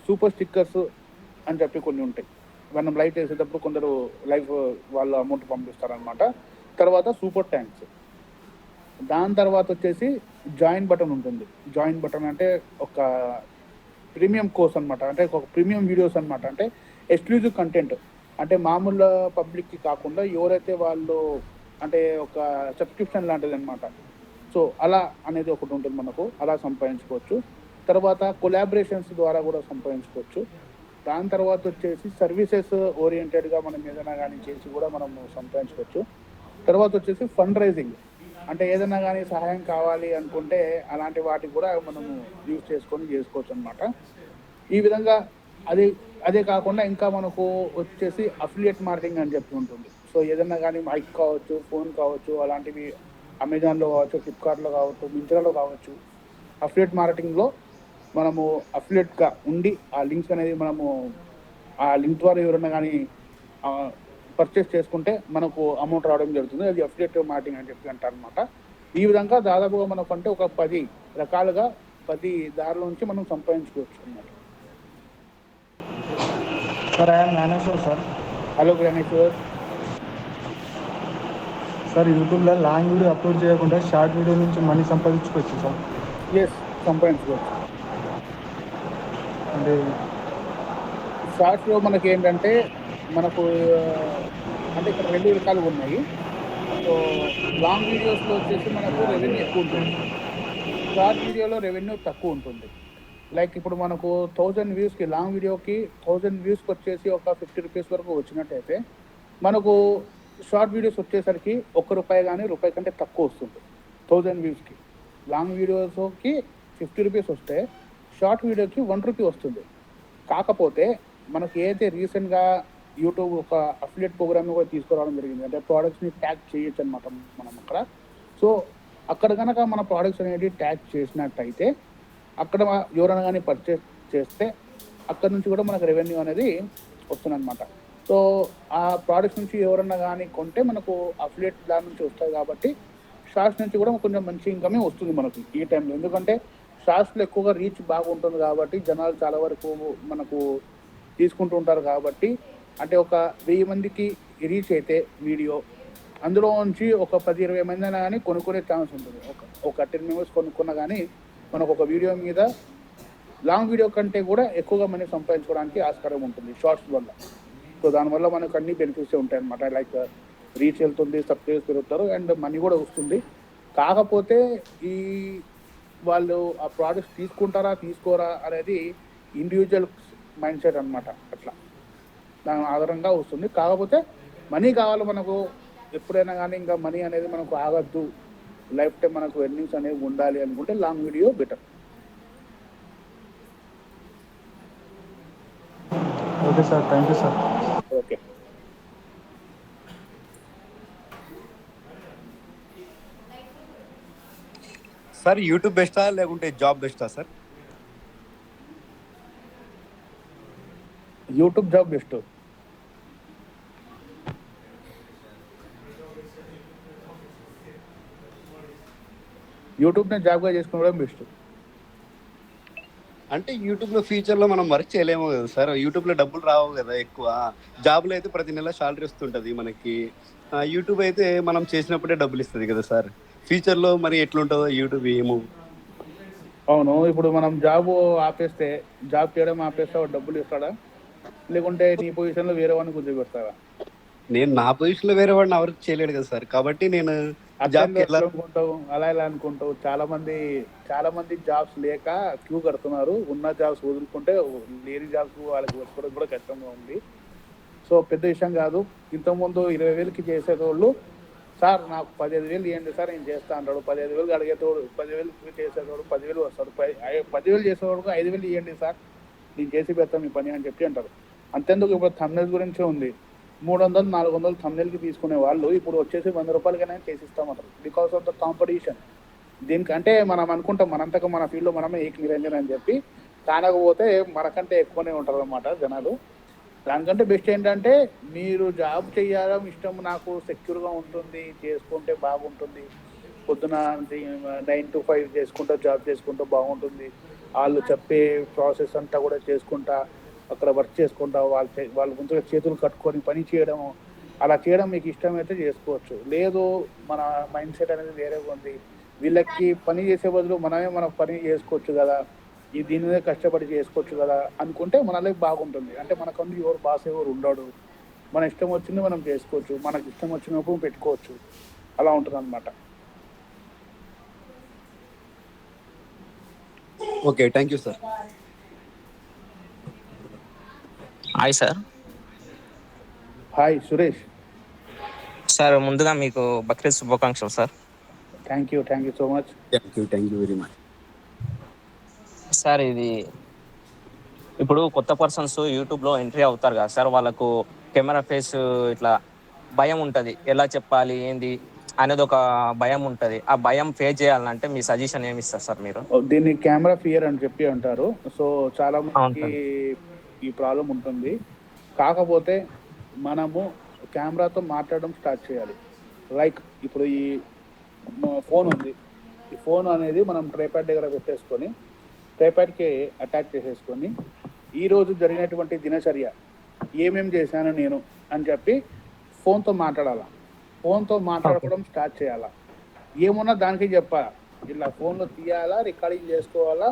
సూపర్ స్టిక్కర్స్ అని చెప్పి కొన్ని ఉంటాయి. మనం లైట్ వేసేటప్పుడు కొందరు లైవ్ వాళ్ళు అమౌంట్ పంపిస్తారనమాట. తర్వాత సూపర్ ట్యాంక్స్. దాని తర్వాత వచ్చేసి జాయిన్ బటన్ ఉంటుంది. జాయిన్ బటన్ అంటే ఒక ప్రీమియం కోర్స్ అనమాట, అంటే ఒక ప్రీమియం వీడియోస్ అనమాట. అంటే ఎక్స్క్లూజివ్ కంటెంట్, అంటే మామూలు పబ్లిక్కి కాకుండా ఎవరైతే వాళ్ళు అంటే ఒక సబ్స్క్రిప్షన్ లాంటిది అనమాట. సో అలా అనేది ఒకటి ఉంటుంది మనకు, అలా సంపాదించుకోవచ్చు. తర్వాత కొలాబరేషన్స్ ద్వారా కూడా సంపాదించుకోవచ్చు. దాని తర్వాత వచ్చేసి సర్వీసెస్ ఓరియంటెడ్గా మనం ఏదైనా కానీ చేసి కూడా మనం సంపాదించుకోవచ్చు. తర్వాత వచ్చేసి ఫండ్ రైజింగ్, అంటే ఏదైనా కానీ సహాయం కావాలి అనుకుంటే అలాంటి వాటికి కూడా మనము యూజ్ చేసుకోవచ్చు అనమాట. ఈ విధంగా అదే కాకుండా ఇంకా మనకు వచ్చేసి అఫిలియేట్ మార్కెటింగ్ అని చెప్పి ఉంటుంది. సో ఏదైనా కానీ మైక్ కావచ్చు, ఫోన్ కావచ్చు, అలాంటివి అమెజాన్లో కావచ్చు, ఫ్లిప్కార్ట్లో కావచ్చు, మింత్రాలో కావచ్చు. అఫిలియేట్ మార్కెటింగ్లో మనము అఫిలియేట్గా ఉండి ఆ లింక్స్ అనేది మనము ఆ లింక్ ద్వారా ఎవరైనా కానీ పర్చేస్ చేసుకుంటే మనకు అమౌంట్ రావడం జరుగుతుంది. అది అఫిలియేట్ మార్కెటింగ్ అని చెప్పి అంటారు అనమాట. ఈ విధంగా దాదాపుగా మనకు అంటే ఒక 10 రకాలుగా 10 దారుల నుంచి మనం సంపాదించుకోవచ్చు అన్నమాట. Sir I'm Gnaneshwar sir. Hello Gnaneshwar. Sir యూట్యూబ్లో లాంగ్ వీడియో అప్లోడ్ చేయకుండా షార్ట్ వీడియో నుంచి మనీ సంపాదించుకోవచ్చు సార్? ఎస్, సంపాదించుకోవచ్చు. అంటే షార్ట్స్లో మనకి ఏంటంటే మనకు అంటే ఇక్కడ 2 రకాలుగా ఉన్నాయి. సో లాంగ్ వీడియోస్లో వచ్చేసి మనకు రెవెన్యూ ఎక్కువ ఉంటుంది, షార్ట్ వీడియోలో రెవెన్యూ తక్కువ ఉంటుంది. లైక్ ఇప్పుడు మనకు 1000 వ్యూస్కి, లాంగ్ వీడియోకి 1000 వ్యూస్కి వచ్చేసి ఒక 50 రూపీస్ వరకు వచ్చినట్టయితే, మనకు షార్ట్ వీడియోస్ వచ్చేసరికి ₹1 కానీ రూపాయి కంటే తక్కువ వస్తుంది 1000 వ్యూస్కి. లాంగ్ వీడియోస్కి 50 రూపీస్ వస్తే షార్ట్ వీడియోకి ₹1 వస్తుంది. కాకపోతే మనకి ఏదైతే రీసెంట్గా యూట్యూబ్ ఒక అఫిలియేట్ ప్రోగ్రామ్ని కూడా తీసుకురావడం జరిగింది, అంటే ప్రోడక్ట్స్ని ట్యాగ్ చేయొచ్చు అనమాట మనం అక్కడ. సో అక్కడ కనుక మన ప్రోడక్ట్స్ అనేది ట్యాగ్ చేసినట్టయితే అక్కడ ఎవరైనా కానీ పర్చేస్ చేస్తే అక్కడ నుంచి కూడా మనకు రెవెన్యూ అనేది వస్తుందన్నమాట. సో ఆ ప్రోడక్ట్స్ నుంచి ఎవరన్నా కానీ కొంటే మనకు అఫిలియేట్ దాని నుంచి వస్తాయి కాబట్టి షార్ట్స్ నుంచి కూడా కొంచెం మంచి ఇన్కమే వస్తుంది మనకు ఈ టైంలో. ఎందుకంటే షార్ట్స్లో ఎక్కువగా రీచ్ బాగుంటుంది కాబట్టి జనాలు చాలా వరకు మనకు తీసుకుంటూ ఉంటారు కాబట్టి, అంటే ఒక 1000 మందికి రీచ్ అయితే వీడియో, అందులో నుంచి ఒక 10-20 మంది అయినా కానీ కొనుక్కునే ఛాన్స్ ఉంటుంది. ఒక 10 మెంబర్స్ కొనుక్కున్నా కానీ మనకు ఒక వీడియో మీద లాంగ్ వీడియో కంటే కూడా ఎక్కువగా మనీ సంపాదించుకోవడానికి ఆస్కారం ఉంటుంది షార్ట్స్ వల్ల. సో దానివల్ల మనకు అన్ని బెనిఫిట్స్ ఉంటాయి అన్నమాట. లైక్ రీచ్ వెళ్తుంది, సబ్స్క్రైబర్స్ పెరుగుతారు, అండ్ మనీ కూడా వస్తుంది. కాకపోతే ఈ వాళ్ళు ఆ ప్రోడక్ట్స్ తీసుకుంటారా తీసుకోరా అనేది ఇండివిజువల్ మైండ్ సెట్ అనమాట. అట్లా దాని ఆధారంగా వస్తుంది. కాకపోతే మనీ కావాలి మనకు ఎప్పుడైనా కానీ, ఇంకా మనీ అనేది మనకు ఆగద్దు, లైఫ్ టైం మనకు ఎర్నింగ్స్ అనేవి ఉండాలి అనుకుంటే long video better. Okay sir, thank you sir. Okay. Sir YouTube బెస్టా లేకుంటే జాబ్ బెస్టా సార్? YouTube job best. యూట్యూబ్ని జాబ్గా చేసుకోవడం బెస్ట్. అంటే యూట్యూబ్లో ఫ్యూచర్లో మనం వర్క్ చేయలేము కదా సార్, యూట్యూబ్లో డబ్బులు రావు కదా ఎక్కువ. జాబ్లో అయితే ప్రతి నెల శాలరీ వస్తుంటుంది మనకి, యూట్యూబ్ అయితే మనం చేసినప్పుడే డబ్బులు ఇస్తుంది కదా సార్. ఫ్యూచర్లో మరి ఎట్లుంటుందో యూట్యూబ్ ఏమో. అవును, ఇప్పుడు మనం జాబ్ ఆపేస్తే, జాబ్ చేయడం ఆపేస్తే డబ్బులు ఇస్తాడా, లేకుంటే నీ పొజిషన్లో వేరే వాడిని కూర్చోబెడతాడా? నేను నా పొజిషన్లో వేరే వాడిని ఎవరికి చేయలేడు కదా సార్, కాబట్టి నేను అట్లా ఎట్లా అనుకుంటావు, అలా ఇలా అనుకుంటావు. చాలా మంది జాబ్స్ లేక క్యూ కడుతున్నారు. ఉన్న జాబ్స్ వదులుకుంటే లేని జాబ్స్ వాళ్ళకి వచ్చుకోవడం కూడా కష్టంగా ఉంది. సో పెద్ద విషయం కాదు. ఇంతకుముందు 20,000కి చేసేటోళ్ళు సార్ నాకు 15,000 ఇవ్వండి సార్ నేను చేస్తా అంటాడు. 15,000 అడిగేటోడు 10,000 చేసేటోడు 10,000 వస్తాడు. 10,000 చేసేవాడు 5,000 ఇవ్వండి సార్ నేను చేసి పెడతాం మీ పని అని చెప్పి అంటారు. అంతేందుకు ఇప్పుడు థంబ్నెయిల్ గురించే ఉంది. 300, 400 థంబ్నెయిల్కి తీసుకునే వాళ్ళు ఇప్పుడు వచ్చేసి 100 రూపాయలకైనా చేసిస్తామంటారు. Because of the competition. దీనికంటే మనం అనుకుంటాం మనంతగా మన ఫీల్డ్లో మనమే ఏక నిరంజన్ అని చెప్పి, కానకపోతే మనకంటే ఎక్కువనే ఉంటారు అన్నమాట జనాలు. దానికంటే బెస్ట్ ఏంటంటే మీరు జాబ్ చేయడం ఇష్టం, నాకు సెక్యూర్గా ఉంటుంది, చేసుకుంటే బాగుంటుంది, పొద్దున 9 to 5 చేసుకుంటా జాబ్ చేసుకుంటూ బాగుంటుంది, వాళ్ళు చెప్పే ప్రాసెస్ అంతా కూడా చేసుకుంటా అక్కడ వర్క్ చేసుకుంటా వాళ్ళ ముందుగా చేతులు కట్టుకొని పని చేయడం, అలా చేయడం మీకు ఇష్టమైతే చేసుకోవచ్చు. లేదు మన మైండ్ సెట్ అనేది వేరేగా ఉంది, వీళ్ళకి పని చేసే బదులు మనమే మన పని చేసుకోవచ్చు కదా, దీని మీద కష్టపడి చేసుకోవచ్చు కదా అనుకుంటే మన లైఫ్ బాగుంటుంది. అంటే మనకంటూ ఎవరు బాస్ ఎవరు ఉండడు, మన ఇష్టం వచ్చింది మనం చేసుకోవచ్చు, మనకి ఇష్టం వచ్చినప్పుడు పెట్టుకోవచ్చు, అలా ఉంటుంది అనమాట. Okay, thank you sir. Hi sir. Hi Suresh. Sir ముందుగా మీకు బక్రీద్ శుభాకాంక్షలు sir. Thank you so much. Thank you very much sir ఇది ఇప్పుడు కొత్త పర్సన్స్ యూట్యూబ్లో ఎంట్రీ అవుతారు కదా సార్, వాళ్ళకు కెమెరా ఫేస్ ఇట్లా భయం ఉంటుంది, ఎలా చెప్పాలి ఏంది అనేది ఒక భయం ఉంటుంది. ఆ భయం ఫేస్ చేయాలంటే మీ సజెషన్ ఏమి ఇస్తారు సార్ మీరు? దీన్ని కెమెరా ఫియర్ అని చెప్పి అంటారు. సో చాలా మందికి ఈ ప్రాబ్లం ఉంటుంది. కాకపోతే మనము కెమెరాతో మాట్లాడడం స్టార్ట్ చేయాలి. లైక్ ఇప్పుడు ఈ ఫోన్ ఉంది, ఈ ఫోన్ అనేది మనం ట్రైపాడ్ దగ్గర పెట్టేసుకొని ట్రైపాడ్కి అటాచ్ చేసేసుకొని ఈరోజు జరిగినటువంటి దినచర్య ఏమేమి చేశాను నేను అని చెప్పి ఫోన్తో మాట్లాడాలా. ఫోన్తో మాట్లాడుకోవడం స్టార్ట్ చేయాలా. ఏమున్నా దానికి చెప్పాలా. ఇలా ఫోన్లో తీయాలా, రికార్డింగ్ చేసుకోవాలా,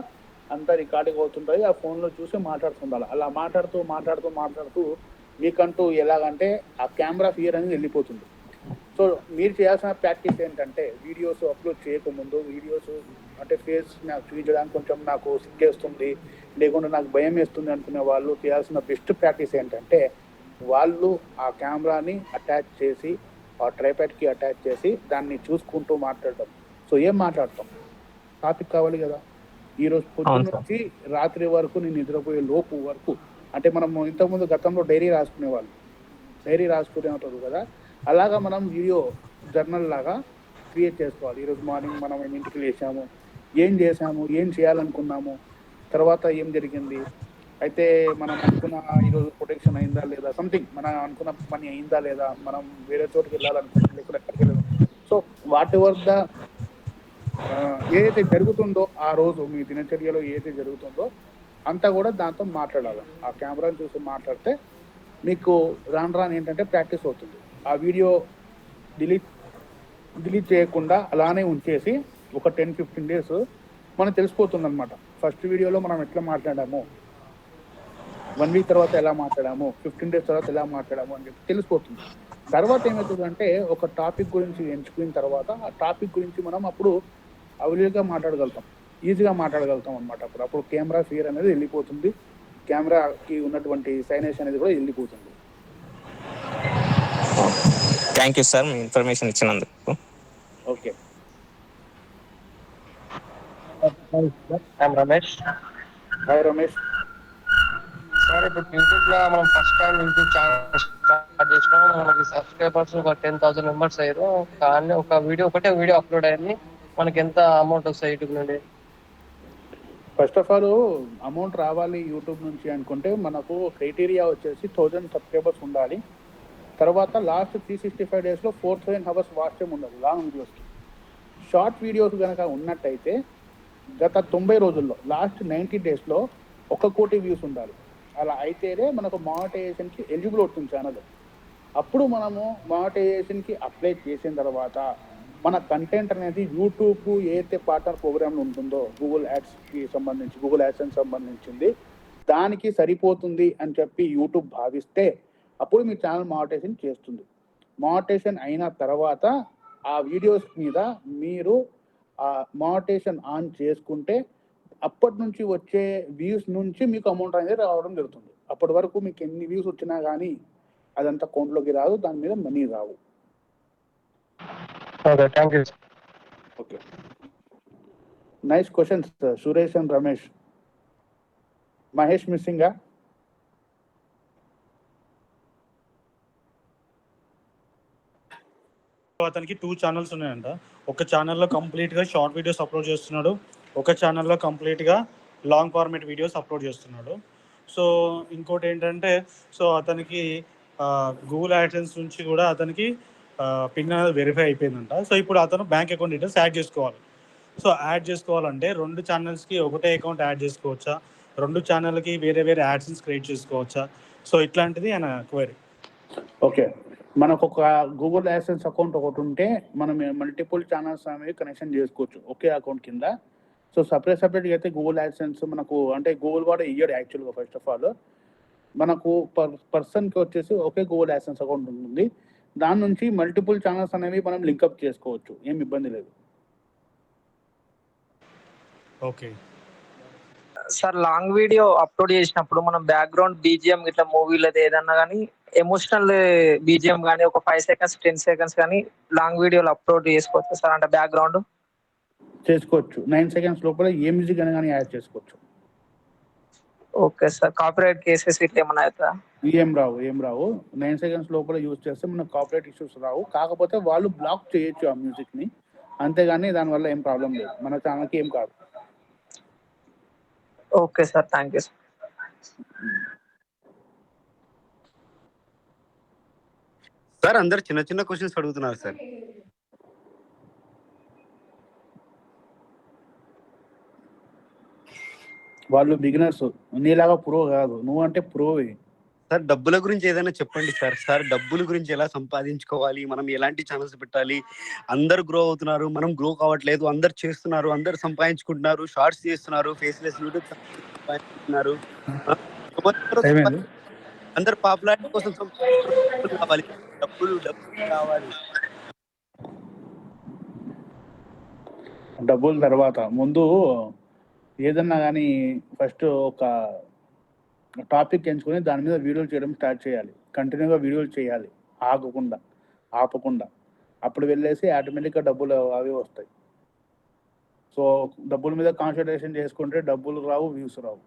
అంతా రికార్డింగ్ అవుతుంటుంది. ఆ ఫోన్లో చూసి మాట్లాడుతుండాలి. అలా మాట్లాడుతూ మీకంటూ ఎలాగంటే ఆ కెమెరా ఫియర్ అనేది వెళ్ళిపోతుంది. సో మీరు చేయాల్సిన ప్రాక్టీస్ ఏంటంటే వీడియోస్ అప్లోడ్ చేయకముందు వీడియోస్ అంటే ఫేస్ నాకు చూపించడానికి కొంచెం నాకు సిగ్గేస్తుంది, లేకుండా నాకు భయం వేస్తుంది అనుకునే వాళ్ళు చేయాల్సిన బెస్ట్ ప్రాక్టీస్ ఏంటంటే వాళ్ళు ఆ కెమెరాని అటాచ్ చేసి ఆ ట్రైపాడ్కి అటాచ్ చేసి దాన్ని చూసుకుంటూ మాట్లాడటం. సో ఏం మాట్లాడతాం, టాపిక్ కావాలి కదా. ఈరోజు పొద్దున్న నుంచి రాత్రి వరకు నేను నిద్రపోయే లోపు వరకు అంటే మనము ఇంతకుముందు గతంలో డైరీ రాసుకునే ఉంటుంది కదా, అలాగా మనం వీడియో జర్నల్ లాగా క్రియేట్ చేసుకోవాలి. ఈరోజు మార్నింగ్ మనం ఇంటికి లేచాము, ఏం చేసాము, ఏం చేయాలనుకున్నాము, తర్వాత ఏం జరిగింది, అయితే మనం అనుకున్న ఈరోజు ప్రొటెక్షన్ అయిందా లేదా, సంథింగ్ మనం అనుకున్న పని అయిందా లేదా, మనం వేరే చోటుకి వెళ్ళాలనుకున్నాం లేకపోతే ఎక్కడికి వెళ్ళాలి. సో వాటి వద్ద ఏదైతే జరుగుతుందో ఆ రోజు మీ దినచర్యలో ఏదైతే జరుగుతుందో అంతా కూడా దాంతో మాట్లాడాలి. ఆ కెమెరాని చూసి మాట్లాడితే మీకు రాను ఏంటంటే ప్రాక్టీస్ అవుతుంది. ఆ వీడియో డిలీట్ చేయకుండా అలానే ఉంచేసి ఒక 10-15 days మనకు తెలిసిపోతుంది అనమాట. ఫస్ట్ వీడియోలో మనం ఎట్లా మాట్లాడాము, 1 week తర్వాత ఎలా మాట్లాడాము, 15 days తర్వాత ఎలా మాట్లాడాము అని చెప్పి తెలిసిపోతుంది. తర్వాత ఏమవుతుందంటే ఒక టాపిక్ గురించి ఎంచుకున్న తర్వాత ఆ టాపిక్ గురించి మనం అప్పుడు అవలీలుగా మాట్లాడగలుగుతాం, ఈజీగా మాట్లాడగలుగుతాం అనమాట. అప్పుడు కెమెరా ఫియర్ అనేది వెళ్ళిపోతుంది, కెమెరాకి ఉన్నటువంటి సైనెస్ అనేది కూడా వెళ్ళిపోతుంది. థ్యాంక్ యూ సార్ మీ ఇన్ఫర్మేషన్ ఇచ్చినందుకు. Okay. Ramesh. Hi Ramesh. Sir ఇప్పుడు యూట్యూబ్లో మనం first time YouTube channel start చేసినాం, మనకి సబ్స్క్రైబర్స్ ఒక 10,000 members అయ్యారు. కానీ ఒక వీడియో అప్లోడ్ అయింది, మనకి ఎంత అమౌంట్ వస్తాయి యూట్యూబ్ నుండి? ఫస్ట్ ఆఫ్ ఆల్ అమౌంట్ రావాలి యూట్యూబ్ నుంచి అనుకుంటే మనకు క్రైటీరియా వచ్చేసి 1000 subscribers ఉండాలి. తర్వాత లాస్ట్ 365 daysలో 4000 hours వాచ్ టైం ఉండాలి లాంగ్ వీడియోస్కి. షార్ట్ వీడియోస్ కనుక ఉన్నట్టయితే గత 90 రోజుల్లో లాస్ట్ 90 daysలో 1 కోటి వ్యూస్ ఉండాలి. అలా అయితేనే మనకు మానిటైజేషన్కి ఎలిజిబుల్ అవుతుంది ఛానల్. అప్పుడు మనము మానిటైజేషన్కి అప్లై చేసిన తర్వాత మన కంటెంట్ అనేది యూట్యూబ్ ఏదైతే పార్ట్నర్ ప్రోగ్రామ్ ఉంటుందో గూగుల్ యాడ్సెన్స్ సంబంధించింది దానికి సరిపోతుంది అని చెప్పి యూట్యూబ్ భావిస్తే అప్పుడు మీ ఛానల్ మానిటైజేషన్ చేస్తుంది. మానిటైజేషన్ అయిన తర్వాత ఆ వీడియోస్ మీద మీరు మానిటైజేషన్ ఆన్ చేసుకుంటే అప్పటి నుంచి వచ్చే వ్యూస్ నుంచి మీకు అమౌంట్ అనేది రావడం జరుగుతుంది. అప్పటి వరకు మీకు ఎన్ని వ్యూస్ వచ్చినా కానీ అదంతా అకౌంట్లోకి రాదు, దాని మీద మనీ రావు. Okay, thank you. Okay, nice questions Suresh and Ramesh. Mahesh మిస్సింగా? అతనికి 2 ఛానల్స్ ఉన్నాయంట. ఒక ఛానల్లో కంప్లీట్గా షార్ట్ వీడియోస్ అప్లోడ్ చేస్తున్నాడు, ఒక ఛానల్లో కంప్లీట్గా లాంగ్ ఫార్మేట్ వీడియోస్ అప్లోడ్ చేస్తున్నాడు. సో ఇంకోటి ఏంటంటే, సో అతనికి గూగుల్ యాడ్సెన్స్ నుంచి కూడా అతనికి పిన్ అనేది వెరిఫై అయిపోయిందంట. సో ఇప్పుడు అతను బ్యాంక్ అకౌంట్ డీటెయిల్స్ యాడ్ చేసుకోవాలి. సో యాడ్ చేసుకోవాలంటే 2 ఛానల్స్కి ఒకటే అకౌంట్ యాడ్ చేసుకోవచ్చా, 2 ఛానల్కి వేరే వేరే యాడ్సెన్స్ క్రియేట్ చేసుకోవచ్చా? సో ఇట్లాంటిది ఆయన క్వైరీ. ఓకే, మనకు ఒక గూగుల్ యాడ్సెన్స్ అకౌంట్ ఒకటి ఉంటే మనం మల్టిపుల్ ఛానల్స్ అనేవి కనెక్షన్ చేసుకోవచ్చు ఒకే అకౌంట్ కింద. సో సపరేట్గా అయితే గూగుల్ యాడ్సెన్స్ మనకు అంటే గూగుల్ కూడా ఇయ్యడు యాక్చువల్గా. ఫస్ట్ ఆఫ్ ఆల్ మనకు పర్సన్కి వచ్చేసి ఒకే గూగుల్ యాడ్సెన్స్ అకౌంట్ ఉంటుంది, దాని నుంచి మల్టిపుల్ ఛానల్స్ అనేవి మనం లింకప్ చేసుకోవచ్చు, ఏం ఇబ్బంది లేదు. Okay sir, long video upload చేసినప్పుడు మనం బ్యాక్గ్రౌండ్ బీజిఎం ఇట్లా మూవీలో ఏదన్నా కానీ ఎమోషనల్ బీజిఎం కానీ ఒక 5 seconds 10 seconds కానీ లాంగ్ వీడియోలో అప్లోడ్ చేసుకోవచ్చు సార్? అంటే బ్యాక్గ్రౌండ్ చేసుకోవచ్చు, 9 seconds లోపల ఏ మ్యూజిక్ అని కానీ యాడ్ చేసుకోవచ్చు. ఓకే సార్, కాపీరైట్ కేసెస్ ఇట్లా ఏమన్నా అవుతా? ఏం రావు 9 seconds లోపల యూజ్ చేస్తే మనకు కాపీరైట్ ఇష్యూస్ రావు. కాకపోతే వాళ్ళు బ్లాక్ చేయొచ్చు ఆ మ్యూజిక్ని, అంతేగాని దానివల్ల ఏం ప్రాబ్లం లేదు, మన ఛానల్కి ఏం కాదు. Okay sir, thank you sir. Sir అందరు చిన్న చిన్న క్వశ్చన్స్ అడుగుతున్నారు సార్. వాళ్ళు బిగినర్స్, నీలాగా ప్రో కాదు, నువ్వంటే ప్రోవి. సార్ డబ్బుల గురించి ఏదైనా చెప్పండి సార్. సార్ డబ్బుల గురించి ఎలా సంపాదించుకోవాలి, మనం ఎలాంటి ఛానల్స్ పెట్టాలి? అందరు గ్రో అవుతున్నారు, మనం గ్రో కావట్లేదు. అందరు చేస్తున్నారు, అందరు సంపాదించుకుంటున్నారు, షార్ట్స్ చేస్తున్నారు, ఫేస్లెస్ యూట్యూబ్ సంపాదించుకుంటున్నారు. అందరు పాపులారిటీ కోసం కావాలి, డబ్బులు కావాలి. డబ్బుల తర్వాత ముందు ఏదన్నా కానీ ఫస్ట్ ఒక టాపిక్ ఎంచుకొని దాని మీద వీడియోలు చేయడం స్టార్ట్ చేయాలి. కంటిన్యూగా వీడియోలు చేయాలి, ఆపకుండా. అప్పుడు వెళ్ళేసి ఆటోమేటిక్గా డబ్బులు అవి వస్తాయి. సో డబ్బుల మీద కాన్సన్ట్రేషన్ చేసుకుంటే డబ్బులు రావు, వ్యూస్ రావు.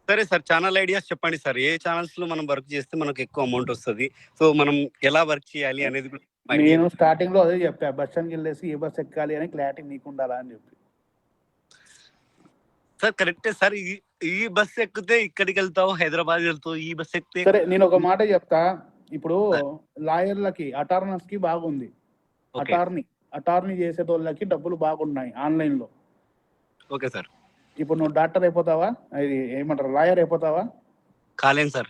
సరే సార్, ఛానల్ ఐడియాస్ చెప్పండి సార్. ఏ ఛానల్స్ లో మనం వర్క్ చేస్తే మనకు ఎక్కువ అమౌంట్ వస్తుంది, సో మనం ఎలా వర్క్ చేయాలి అనేది? నేను స్టార్టింగ్ లో అదే చెప్పా, బస్ స్టాండ్కి వెళ్ళేసి ఏ బస్ ఎక్కాలి అని క్లారిటీ నీకు ఉండాలా అని చెప్పి. సార్ కరెక్టే సార్, ఈ బస్ ఎక్కితే ఇక్కడికి వెళ్తావు, హైదరాబాద్ వెళ్తావు, ఈ బస్ ఎక్కితే. సరే నేను ఒక మాట చెప్తా. ఇప్పుడు లాయర్లకి అటార్నర్స్ కి బాగుంది, అటార్నీ చేసేటోళ్ళకి డబ్బులు బాగున్నాయి ఆన్లైన్ లో. Okay sir. ఇప్పుడు నువ్వు డాక్టర్ అయిపోతావా, ఇది ఏమంటారు, లాయర్ అయిపోతావా? కాలేం సార్.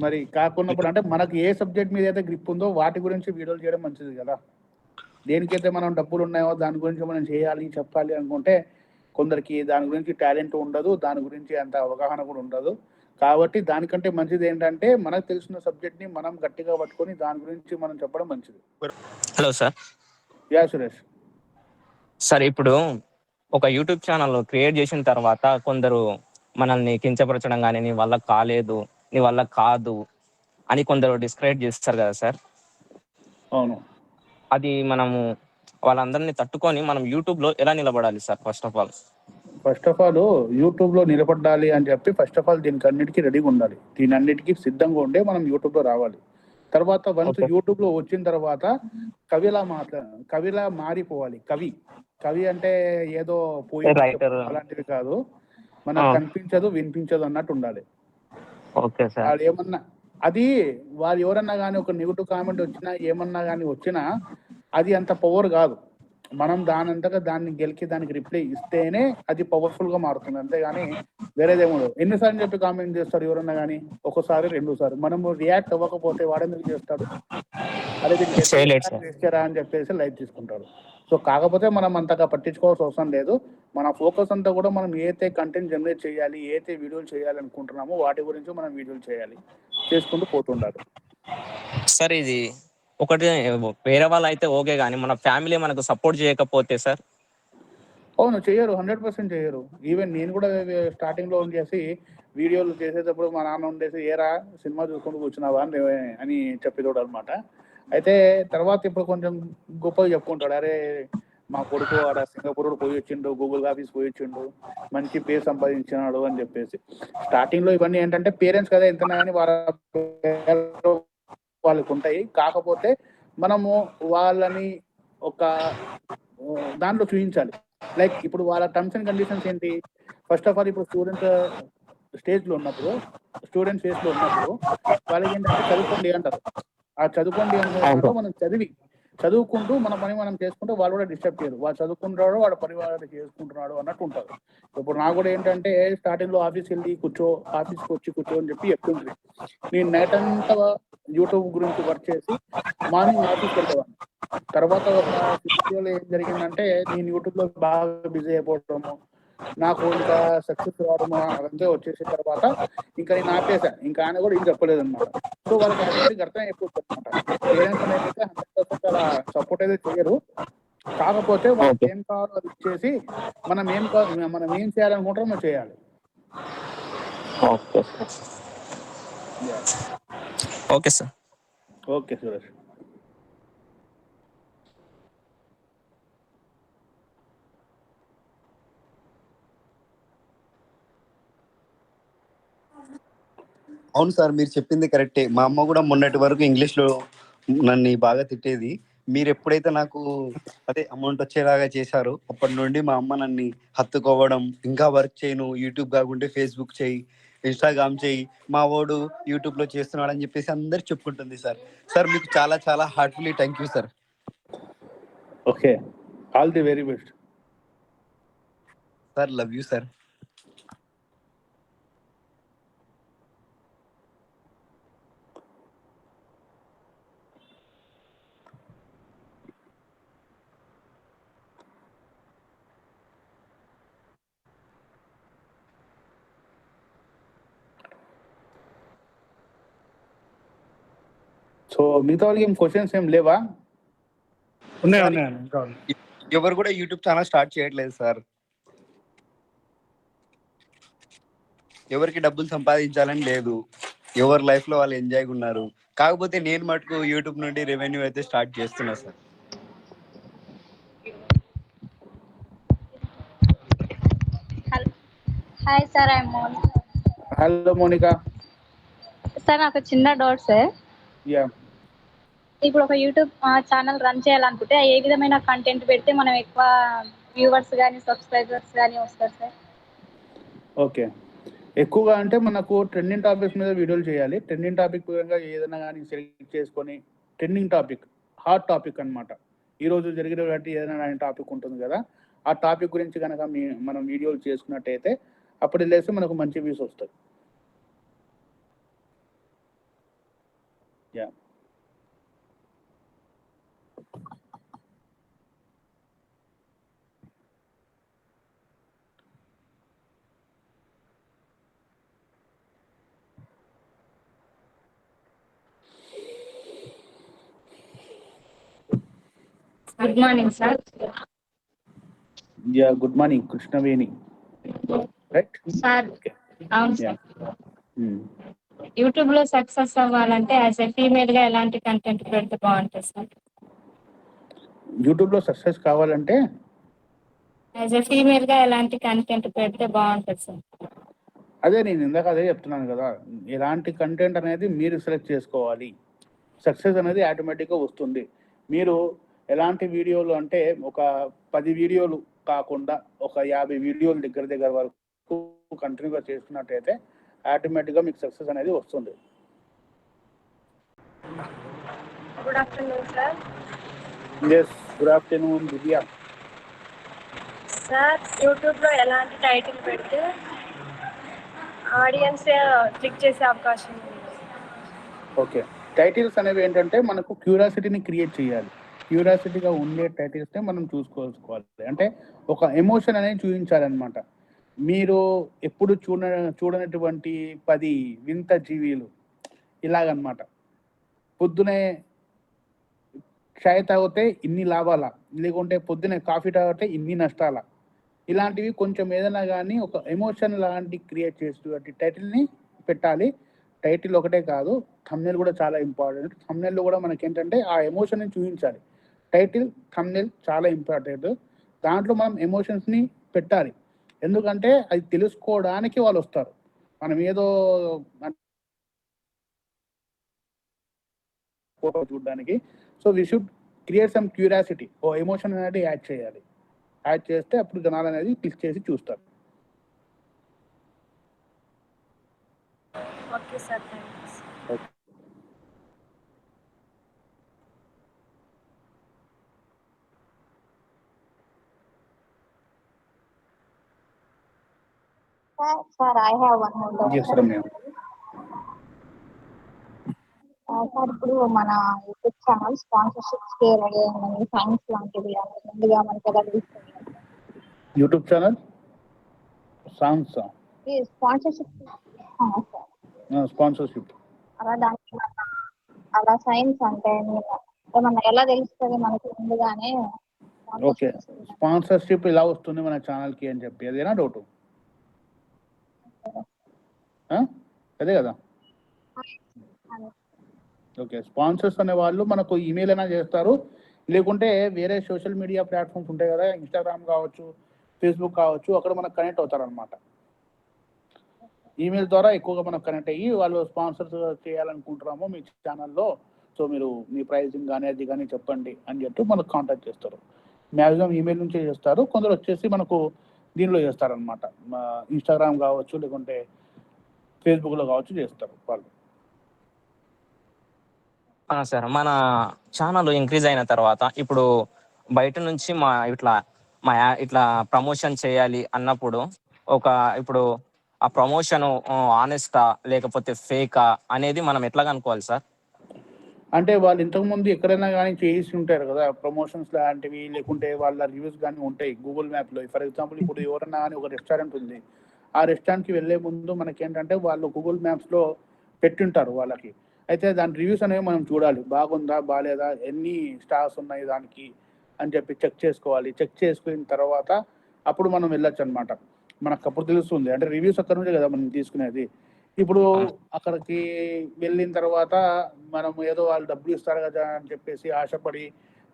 మరి కాకున్నప్పుడు అంటే మనకి ఏ సబ్జెక్ట్ మీద అయితే గ్రిప్ ఉందో వాటి గురించి వీడియోలు చేయడం మంచిది కదా. దేనికైతే మనం డబ్బులు ఉన్నాయో దాని గురించి మనం చేయాలి, చెప్పాలి అనుకుంటే కొందరికి దాని గురించి టాలెంట్ ఉండదు, దాని గురించి అంత అవగాహన కూడా ఉండదు. కాబట్టి దానికంటే మంచిది ఏంటంటే మనకు తెలిసిన సబ్జెక్ట్ని మనం గట్టిగా పట్టుకొని దాని గురించి మనం చెప్పడం మంచిది. Hello sir. Yeah Suresh. Sir ఇప్పుడు ఒక యూట్యూబ్ ఛానల్ క్రియేట్ చేసిన తర్వాత కొందరు మనల్ని కించపరచడం కానీ, నీ వల్ల కాలేదు, నీ వల్ల కాదు అని కొందరు డిస్క్రెడిట్ చేస్తారు కదా సార్. అవును. అది మనము వాళ్ళందరినీ తట్టుకొని మనం యూట్యూబ్ లో ఎలా నిలబడాలి sir? First of all YouTube లో నిలబడాలి అని చెప్పి ఫస్ట్ ఆఫ్ ఆల్ దీనికి అన్నిటికీ రెడీగా ఉండాలి, దీని అన్నిటికీ సిద్ధంగా ఉండే మనం యూట్యూబ్ లో రావాలి. తర్వాత వన్స్ యూట్యూబ్ లో వచ్చిన తర్వాత కవిలా మారిపోవాలి. కవి అంటే ఏదో పోయి అలాంటివి కాదు, మనకు కనిపించదు వినిపించదు అన్నట్టు ఉండాలి. వాళ్ళు ఏమన్నా అది వాళ్ళు ఎవరన్నా కానీ ఒక నెగిటివ్ కామెంట్ వచ్చినా ఏమన్నా కానీ వచ్చినా అది అంత పవర్ కాదు. మనం దానంతగా దాన్ని గెలికి దానికి రిప్లై ఇస్తేనే అది పవర్ఫుల్ గా మారుతుంది, అంతేగాని వేరేదేమో. ఎన్నిసార్లు చెప్పి కామెంట్ చేస్తారు ఎవరన్నా కానీ? ఒకసారి 2 సార్లు. మనము రియాక్ట్ అవ్వకపోతే వాడెందుకు చేస్తాడు? అదే చేస్తారా అని చెప్పేసి లైట్ తీసుకుంటాడు. సో కాకపోతే మనం అంతగా పట్టించుకోవాల్సిన అవసరం లేదు. మన ఫోకస్ అంతా కూడా మనం ఏదైతే కంటెంట్ జనరేట్ చేయాలి, ఏదైతే వీడియోలు చేయాలి అనుకుంటున్నామో వాటి గురించి మనం వీడియోలు చేసుకుంటూ పోతుండాలి. సార్ ఇది ఒకటి వేరే వాళ్ళు అయితే ఓకే, కానీ మన ఫ్యామిలీ మనకు సపోర్ట్ చేయకపోతే సార్? అవును, చెయ్యరు, 100% చెయ్యరు. ఈవెన్ నేను కూడా స్టార్టింగ్లో చేసి వీడియోలు చేసేటప్పుడు మా నాన్న ఉండేసి ఏరా సినిమా చూసుకుంటూ కూర్చున్నావా అని చెప్పేదోడు అనమాట. అయితే తర్వాత ఇప్పుడు కొంచెం గొప్పగా చెప్పుకుంటాడు, అరే మా కొడుకు ఆడ సింగపూర్ పోయి వచ్చిండు, గూగుల్ ఆఫీస్ పోయి వచ్చిండు, మంచి పేరు సంపాదించినాడు అని చెప్పేసి. స్టార్టింగ్లో ఇవన్నీ ఏంటంటే పేరెంట్స్ కదా ఎంతనా కానీ వాళ్ళకు ఉంటాయి. కాకపోతే మనము వాళ్ళని ఒక దాంట్లో చూపించాలి. లైక్ ఇప్పుడు వాళ్ళ టర్మ్స్ అండ్ కండిషన్స్ ఏంటి, ఫస్ట్ ఆఫ్ ఆల్ ఇప్పుడు స్టూడెంట్ ఫేస్లో ఉన్నప్పుడు వాళ్ళకి ఏంటంటే చదువుకోండి అంటారు. ఆ చదువుకోండి అనుకున్నప్పుడు మనం చదువుకుంటూ మన పని మనం చేసుకుంటూ వాళ్ళు కూడా డిస్టర్బ్ చేయరు. వాళ్ళు చదువుకుంటున్నాడు, వాడు పరివారాన్ని చేసుకుంటున్నాడు అన్నట్టు ఉంటారు. ఇప్పుడు నాకు కూడా ఏంటంటే స్టార్టింగ్లో ఆఫీస్కి వచ్చి కూర్చో అని చెప్పి చెప్తుంటుంది. నేను నైట్ అంతా యూట్యూబ్ గురించి వర్క్ చేసి మార్నింగ్ ఆఫీస్కి వెళ్ళేవాడిని. తర్వాత ఒక 6 years ఏం జరిగిందంటే నేను యూట్యూబ్లో బాగా బిజీ అయిపోవడము, నాకు ఇంకా సక్సెస్ రావడము అదంతా వచ్చేసిన తర్వాత ఇంకా నేను ఆపేసాను. ఇంకా ఆయన కూడా ఏం చెప్పలేదు అనమాట. సో వాళ్ళకి ఆటోమేటిక్ అర్థం అయిపోతుంది అనమాట. పేరెంట్స్ అనేది 100% అలా సపోర్ట్ అయితే చేయరు. కాకపోతే వాళ్ళకి ఏం కావాలో అది ఇచ్చేసి మనం ఏం చేయాలనుకుంటారో మనం చేయాలి. Okay sir. ఓకే సురేష్. అవును సార్, మీరు చెప్పింది కరెక్టే. మా అమ్మ కూడా మొన్నటి వరకు ఇంగ్లీష్లో నన్ను బాగా తిట్టేది. మీరు ఎప్పుడైతే నాకు అదే అమౌంట్ వచ్చేలాగా చేశారో అప్పటి నుండి మా అమ్మ నన్ను హత్తుకోవడం, ఇంకా వర్క్ చేయను, యూట్యూబ్ కాకుంటే ఫేస్బుక్ చేయి, ఇన్స్టాగ్రామ్ చేయి, మా వాడు యూట్యూబ్లో చేస్తున్నాడు అని చెప్పేసి అందరు చెప్పుకుంటుంది సార్. సార్ మీకు చాలా చాలా heartfully thank you sir. Okay, all the very best sir. Love you sir. So మిగతా వాళ్ళకి ఏం క్వశ్చన్స్ ఏం లేవా? ఉన్నాయి. ఎవరు కూడా యూట్యూబ్ ఛానల్ స్టార్ట్ చేయట్లేదు సార్. ఎవరికి డబ్బులు సంపాదించాలని లేదు, ఎవరి లైఫ్ లో వాళ్ళు ఎంజాయ్గా ఉన్నారు. కాకపోతే నేను మటుకు యూట్యూబ్ నుండి రెవెన్యూ అయితే స్టార్ట్ చేస్తున్నా sir. Hi sir, I Monika. Hello Monika. Sir నాకు చిన్న డౌట్ సార్. యా. ఇప్పుడు ఒక యూట్యూబ్ ఛానల్ రన్ చేయాలనుకుంటే ఏ విధమైన కంటెంట్ పెడితే మనం ఎక్కువ వ్యూవర్స్ కానీ సబ్స్క్రైబర్స్ కానీ వస్తారు సార్? ఓకే, ఎక్కువగా అంటే మనకు ట్రెండింగ్ టాపిక్స్ మీద వీడియోలు చేయాలి. ట్రెండింగ్ టాపిక్ పరంగా ఏదైనా కానీ సెలెక్ట్ చేసుకొని ట్రెండింగ్ టాపిక్, హాట్ టాపిక్ అనమాట, ఈరోజు జరిగినటువంటి ఏదైనా టాపిక్ ఉంటుంది కదా, ఆ టాపిక్ గురించి కనుక మనం వీడియోలు చేసుకున్నట్టయితే అప్పుడు వెళ్ళేసి మనకు మంచి వ్యూస్ వస్తాయి. Yeah. Good morning sir. Yeah, good morning Krishnaveni, right sir. అవును సార్. యూట్యూబ్ లో సక్సెస్ అవ్వాలంటే యాజ్ ఎ ఫీమేల్ గా ఎలాంటి కంటెంట్ పెడితే బాగుంటుంది సార్? యూట్యూబ్లో సక్సెస్ కావాలంటే యాజ్ ఎ ఫీమేల్ గా ఎలాంటి కంటెంట్ పెడితే బాగుంటుంది సార్? అదే నేను ఇందాక అదే చెప్తున్నాను కదా, ఎలాంటి కంటెంట్ అనేది మీరు సెలెక్ట్ చేసుకోవాలి. సక్సెస్ అనేది ఆటోమేటిక్గా వస్తుంది. మీరు ఎలాంటి వీడియోలు అంటే ఒక 10 వీడియోలు కాకుండా ఒక 50 వీడియోలు దగ్గర వరకు కంటిన్యూగా చేస్తున్నట్టయితే ఆటోమేటిక్గా మీకు సక్సెస్ అనేది వస్తుంది. Good afternoon sir. Yes, good afternoon Divya. Sir, యూట్యూబ్లో ఎలాంటి టైటిల్ పెడితే ఆడియన్స్ క్లిక్ చేసే అవకాశం ఉంది? ఓకే, టైటిల్స్ అనేవి ఏంటంటే మనకు క్యూరియాసిటీని క్రియేట్ చేయాలి. క్యూరియాసిటీగా ఉండే టైటిల్స్నే మనం చూసుకోవాలి. అంటే ఒక ఎమోషన్ అనేది చూపించాలన్నమాట. మీరు ఎప్పుడు చూడనటువంటి 10 వింత జీవీలు ఇలాగనమాట. పొద్దునే చాయ్ తాగితే ఇన్ని లాభాలా, లేకుంటే పొద్దున కాఫీ తాగితే ఇన్ని నష్టాలా, ఇలాంటివి కొంచెం ఏదైనా కానీ ఒక ఎమోషన్ లాంటి క్రియేట్ చేసేటువంటి టైటిల్ని పెట్టాలి. టైటిల్ ఒకటే కాదు, థంబ్నెయిల్ కూడా చాలా ఇంపార్టెంట్. థంబ్నెయిల్లో కూడా మనకి ఏంటంటే ఆ ఎమోషన్ని చూపించాలి. టైటిల్, థంబ్నెయిల్ చాలా ఇంపార్టెంట్. దాంట్లో మనం ఎమోషన్స్ని పెట్టాలి. ఎందుకంటే అది తెలుసుకోవడానికి వాళ్ళు వస్తారు. మనం ఏదో ఫోటో చూడడానికి. So we should create some curiosity, ఓ ఎమోషన్ అనేది యాడ్ చేయాలి. యాడ్ చేస్తే అప్పుడు జనాలు అనేది క్లిక్ చేసి చూస్తారు. Okay sir, thanks. Sir I have one more doubt. Yes, Ramya. Sir ఇప్పుడు మన యూట్యూబ్ ఛానల్ స్పాన్సర్షిప్స్ కి రెడీ అయిందండి, సైన్స్ లాంటివి ముందుగా మనకి ఎలా తెలుస్తుంది? YouTube channel songs sponsorship sir, sponsorship అలా దానికి అలా సైన్స్ అంటే ఏమన్నా ఎలా తెలుస్తుంది మనకి ముందుగానే? ఓకే, స్పాన్సర్షిప్ ఇలా వస్తుంది మన ఛానల్కి అని చెప్పి అదేనా డౌట్? అదే కదా. ఓకే, స్పాన్సర్స్ అనే వాళ్ళు మనకు ఈమెయిల్ అయినా చేస్తారు, లేకుంటే వేరే సోషల్ మీడియా ప్లాట్ఫామ్స్ ఉంటాయి కదా, ఇన్స్టాగ్రామ్ కావచ్చు, ఫేస్బుక్ కావచ్చు, అక్కడ మనకు కనెక్ట్ అవుతారు అనమాట. ఈమెయిల్ ద్వారా ఎక్కువగా మనకు కనెక్ట్ అయ్యి వాళ్ళు స్పాన్సర్స్ చేయాలనుకుంటున్నాము మీ ఛానల్లో, సో మీరు మీ ప్రైజింగ్ కానీ అది కానీ చెప్పండి అని చెప్పి మనకు కాంటాక్ట్ చేస్తారు. మ్యాక్సిమం ఈమెయిల్ నుంచే చేస్తారు, కొందరు వచ్చేసి మనకు దీనిలో చేస్తారనమాట, ఇన్స్టాగ్రామ్ కావచ్చు లేకుంటే ఫేస్బుక్లో కావచ్చు చేస్తారు వాళ్ళు. సార్, మన ఛానల్ ఇంక్రీజ్ అయిన తర్వాత ఇప్పుడు బయట నుంచి ఇట్లా ప్రమోషన్ చేయాలి అన్నప్పుడు ఇప్పుడు ఆ ప్రమోషన్ ఆనెస్టా లేకపోతే ఫేకా అనేది మనం ఎట్లా కనుక్కోవాలి సార్? అంటే వాళ్ళు ఇంతకుముందు ఎక్కడైనా కానీ చేసి ఉంటారు కదా ప్రమోషన్స్ లాంటివి, లేకుంటే వాళ్ళ రివ్యూస్ కానీ ఉంటాయి గూగుల్ మ్యాప్లో. ఫర్ ఎగ్జాంపుల్ ఇప్పుడు ఎవరైనా కానీ ఒక రెస్టారెంట్ ఉంది, ఆ రెస్టారెంట్కి వెళ్ళే ముందు మనకేంటంటే వాళ్ళు గూగుల్ మ్యాప్స్లో పెట్టింటారు వాళ్ళకి. అయితే దాని రివ్యూస్ అనేవి మనం చూడాలి, బాగుందా బాగాలేదా, ఎన్ని స్టార్స్ ఉన్నాయి దానికి అని చెప్పి చెక్ చేసుకోవాలి. చెక్ చేసుకున్న తర్వాత అప్పుడు మనం వెళ్ళొచ్చు అనమాట. మనకు అప్పుడు తెలుస్తుంది, అంటే రివ్యూస్ అక్కడ నుంచే కదా మనం తీసుకునేది. ఇప్పుడు అక్కడికి వెళ్ళిన తర్వాత మనం ఏదో వాళ్ళు డబ్బులు ఇస్తారు కదా అని చెప్పేసి ఆశపడి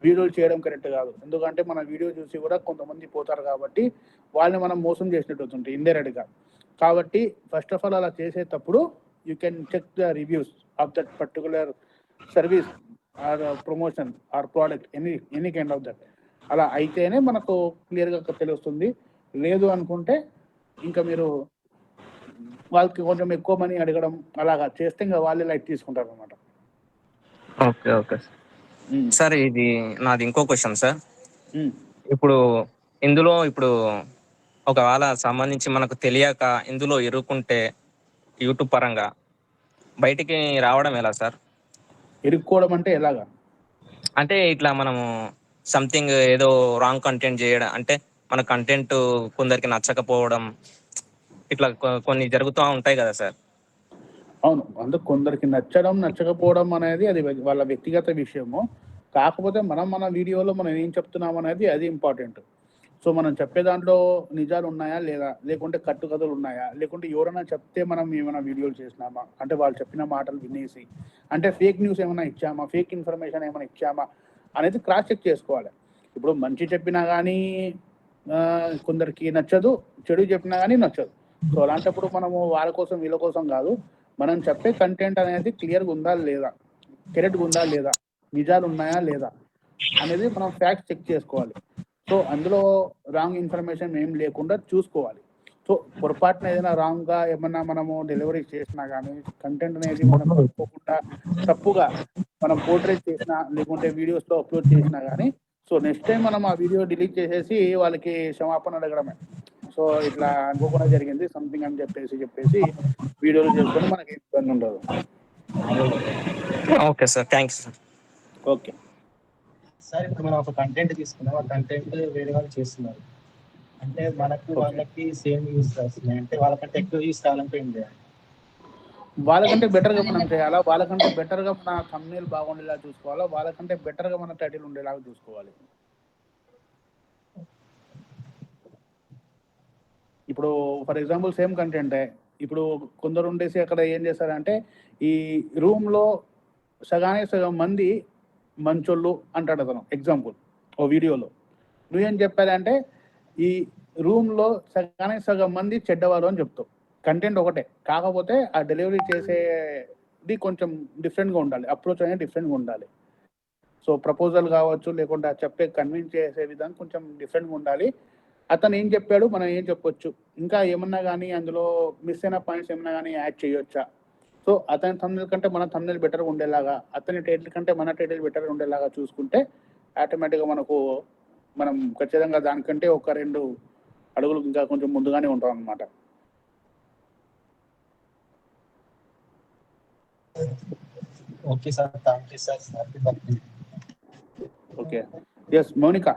వీడియోలు చేయడం కరెక్ట్ కాదు. ఎందుకంటే మన వీడియో చూసి కూడా కొంతమంది పోతారు కాబట్టి వాళ్ళని మనం మోసం చేసినట్టు అవుతుంది ఇండైరెక్ట్గా. కాబట్టి ఫస్ట్ ఆఫ్ ఆల్ అలా చేసేటప్పుడు you can check the reviews of that particular service or promotion or product, any kind of that. అలా అయితేనే మనకు క్లియర్గా తెలుస్తుంది. లేదు అనుకుంటే ఇంకా మీరు వాళ్ళకి కొంచెం ఎక్కువ మనీ అడగడం అలాగా చేస్తే ఇంకా వాళ్ళే లైట్ తీసుకుంటారు అనమాట. ఓకే ఓకే సార్, ఇది నాది ఇంకో క్వశ్చన్ సార్. ఇప్పుడు ఇందులో ఒకవేళ సంబంధించి మనకు తెలియక ఇందులో ఇరుక్కుంటే యూట్యూబ్ పరంగా బయటికి రావడం ఎలా సార్? ఇరుక్కోవడం అంటే ఎలాగా? అంటే ఇట్లా మనము సంథింగ్ ఏదో రాంగ్ కంటెంట్ చేయడం, అంటే మన కంటెంట్ కొందరికి నచ్చకపోవడం, ఇట్లా కొన్ని జరుగుతూ ఉంటాయి కదా సార్. అవును, అందుకు కొందరికి నచ్చడం నచ్చకపోవడం అనేది అది వాళ్ళ వ్యక్తిగత విషయము. కాకపోతే మన వీడియోలో మనం ఏం చెప్తున్నాం అనేది అది ఇంపార్టెంట్. సో మనం చెప్పే దాంట్లో నిజాలు ఉన్నాయా లేదా, లేకుంటే కట్టుకథలు ఉన్నాయా, లేకుంటే ఎవరైనా చెప్తే మనం ఏమైనా వీడియోలు చేసినామా, అంటే వాళ్ళు చెప్పిన మాటలు వినేసి అంటే ఫేక్ న్యూస్ ఏమైనా ఇచ్చామా, ఫేక్ ఇన్ఫర్మేషన్ ఏమైనా ఇచ్చామా అనేది క్రాస్ చెక్ చేసుకోవాలి. ఇప్పుడు మంచి చెప్పినా కానీ కొందరికి నచ్చదు, చెడు చెప్పినా కానీ నచ్చదు. సో అలాంటప్పుడు మనము వాళ్ళ కోసం వీళ్ళ కోసం కాదు, మనం చెప్పే కంటెంట్ అనేది క్లియర్గా ఉందా లేదా, కరెక్ట్గా ఉందా లేదా, నిజాలు ఉన్నాయా లేదా అనేది మనం ఫ్యాక్ట్ చెక్ చేసుకోవాలి. సో అందులో రాంగ్ ఇన్ఫర్మేషన్ ఏం లేకుండా చూసుకోవాలి. సో పొరపాటున ఏదైనా రాంగ్గా ఏమన్నా మనము డెలివరీ చేసినా కానీ కంటెంట్ అనేది మనం అనుకోకుండా తప్పుగా మనం పోర్ట్రేట్ చేసినా లేకుంటే వీడియోస్లో అప్లోడ్ చేసినా కానీ సో నెక్స్ట్ టైం మనం ఆ వీడియో డిలీట్ చేసేసి వాళ్ళకి క్షమాపణ అడగడమే. సో ఇట్లా అనుకోకుండా జరిగింది సంథింగ్ అని చెప్పేసి వీడియోలు చేసుకొని మనకి ఇబ్బంది ఉండదు. Okay sir, thanks sir. Okay sir, ఇప్పుడు మనం ఒక కంటెంట్ తీసుకున్నాం, ఆ కంటెంట్ వేరే వాళ్ళు చేస్తున్నారు అంటే మనకు వాళ్ళకి సేమ్ యూస్ వస్తున్నాయి, అంటే వాళ్ళకంటే ఎక్కువ యూస్ కావాలంటే ఏం చేయాలి? వాళ్ళకంటే బెటర్గా మనం చేయాలా, వాళ్ళకంటే బెటర్గా మన thumbnail బాగుండేలా చూసుకోవాలా, వాళ్ళకంటే బెటర్గా మన టైటిల్ ఉండేలాగా చూసుకోవాలి. ఇప్పుడు ఫర్ ఎగ్జాంపుల్ సేమ్ కంటెంటే ఇప్పుడు కొందరు ఉండేసి అక్కడ ఏం చేస్తారంటే ఈ రూమ్లో సగానికి సగం మంది మంచోళ్ళు అంటాడు అతను. ఎగ్జాంపుల్ ఓ వీడియోలో నువ్వేం చెప్పాలంటే ఈ రూమ్లో సగానికి సగం మంది చెడ్డవాళ్ళు అని చెప్తావు. కంటెంట్ ఒకటే, కాకపోతే ఆ డెలివరీ చేసేది కొంచెం డిఫరెంట్గా ఉండాలి, అప్రోచ్ అనేది డిఫరెంట్గా ఉండాలి. సో ప్రపోజల్ కావచ్చు, లేకుంటే చెప్పే కన్విన్స్ చేసే విధానం కొంచెం డిఫరెంట్గా ఉండాలి. అతను ఏం చెప్పాడు, మనం ఏం చెప్పొచ్చు, ఇంకా ఏమన్నా కానీ అందులో మిస్ అయిన పాయింట్స్ ఏమన్నా కానీ యాడ్ చేయొచ్చా. సో అతని thumbnail కంటే మన thumbnail బెటర్గా ఉండేలాగా, అతని టైటిల్ కంటే మన టైటిల్ బెటర్గా ఉండేలాగా చూసుకుంటే ఆటోమేటిక్గా మనం ఖచ్చితంగా దానికంటే ఒక 2 అడుగులు ఇంకా కొంచెం ముందుగానే ఉంటాం అన్నమాట. Okay sir, thank you sir. Okay, yes Mounika.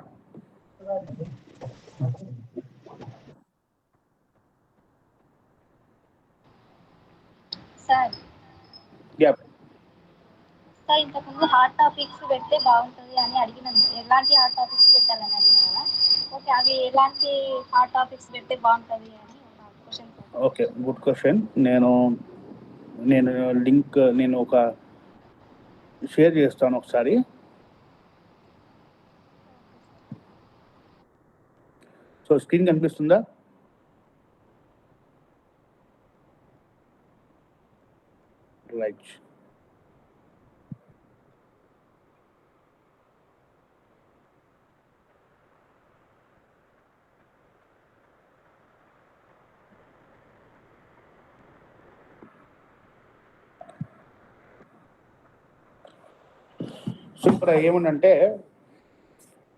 Sir sir ఇంతకుముందు హాట్ టాపిక్స్ పెడితే బాగుంటుంది అని అడిగినాను. ఎలాంటి హాట్ టాపిక్స్ పెట్టాలని అడిగినా కదా. ఓకే, అవి ఎలాంటి హాట్ టాపిక్స్ పెడితే బాగుంటుంది అని ఒక క్వశ్చన్. Okay, good question. నేను లింక్ ఒక షేర్ చేస్తాను ఒకసారి. సో స్క్రీన్ కనిపిస్తుందా? రైట్. సో ఇక్కడ ఏముందంటే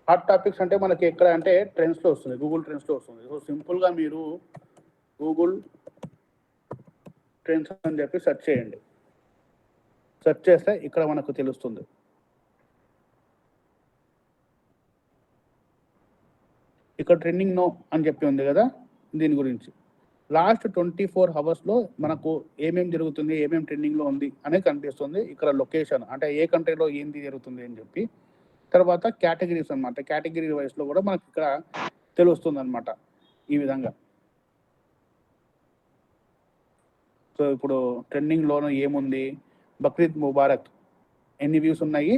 హాట్ టాపిక్స్ అంటే మనకి ఎక్కడ అంటే ట్రెండ్స్లో వస్తుంది, గూగుల్ ట్రెండ్స్లో వస్తుంది. సో సింపుల్గా మీరు గూగుల్ ట్రెండ్స్ అని చెప్పి సెర్చ్ చేయండి. సెర్చ్ చేస్తే ఇక్కడ మనకు తెలుస్తుంది. ఇక్కడ ట్రెండింగ్ నో అని చెప్పి ఉంది కదా, దీని గురించి లాస్ట్ 24 అవర్స్లో మనకు ఏమేమి జరుగుతుంది, ఏమేమి ట్రెండింగ్లో ఉంది అనేది కనిపిస్తుంది. ఇక్కడ లొకేషన్ అంటే ఏ కంట్రీలో ఏంది జరుగుతుంది అని చెప్పి, తర్వాత కేటగిరీస్ అనమాట, కేటగిరీ వైస్లో కూడా మనకి ఇక్కడ తెలుస్తుంది అనమాట ఈ విధంగా. సో ఇప్పుడు ట్రెండింగ్లోనూ ఏముంది, బక్రీద్ ముబారక్ ఎన్ని వ్యూస్ ఉన్నాయి,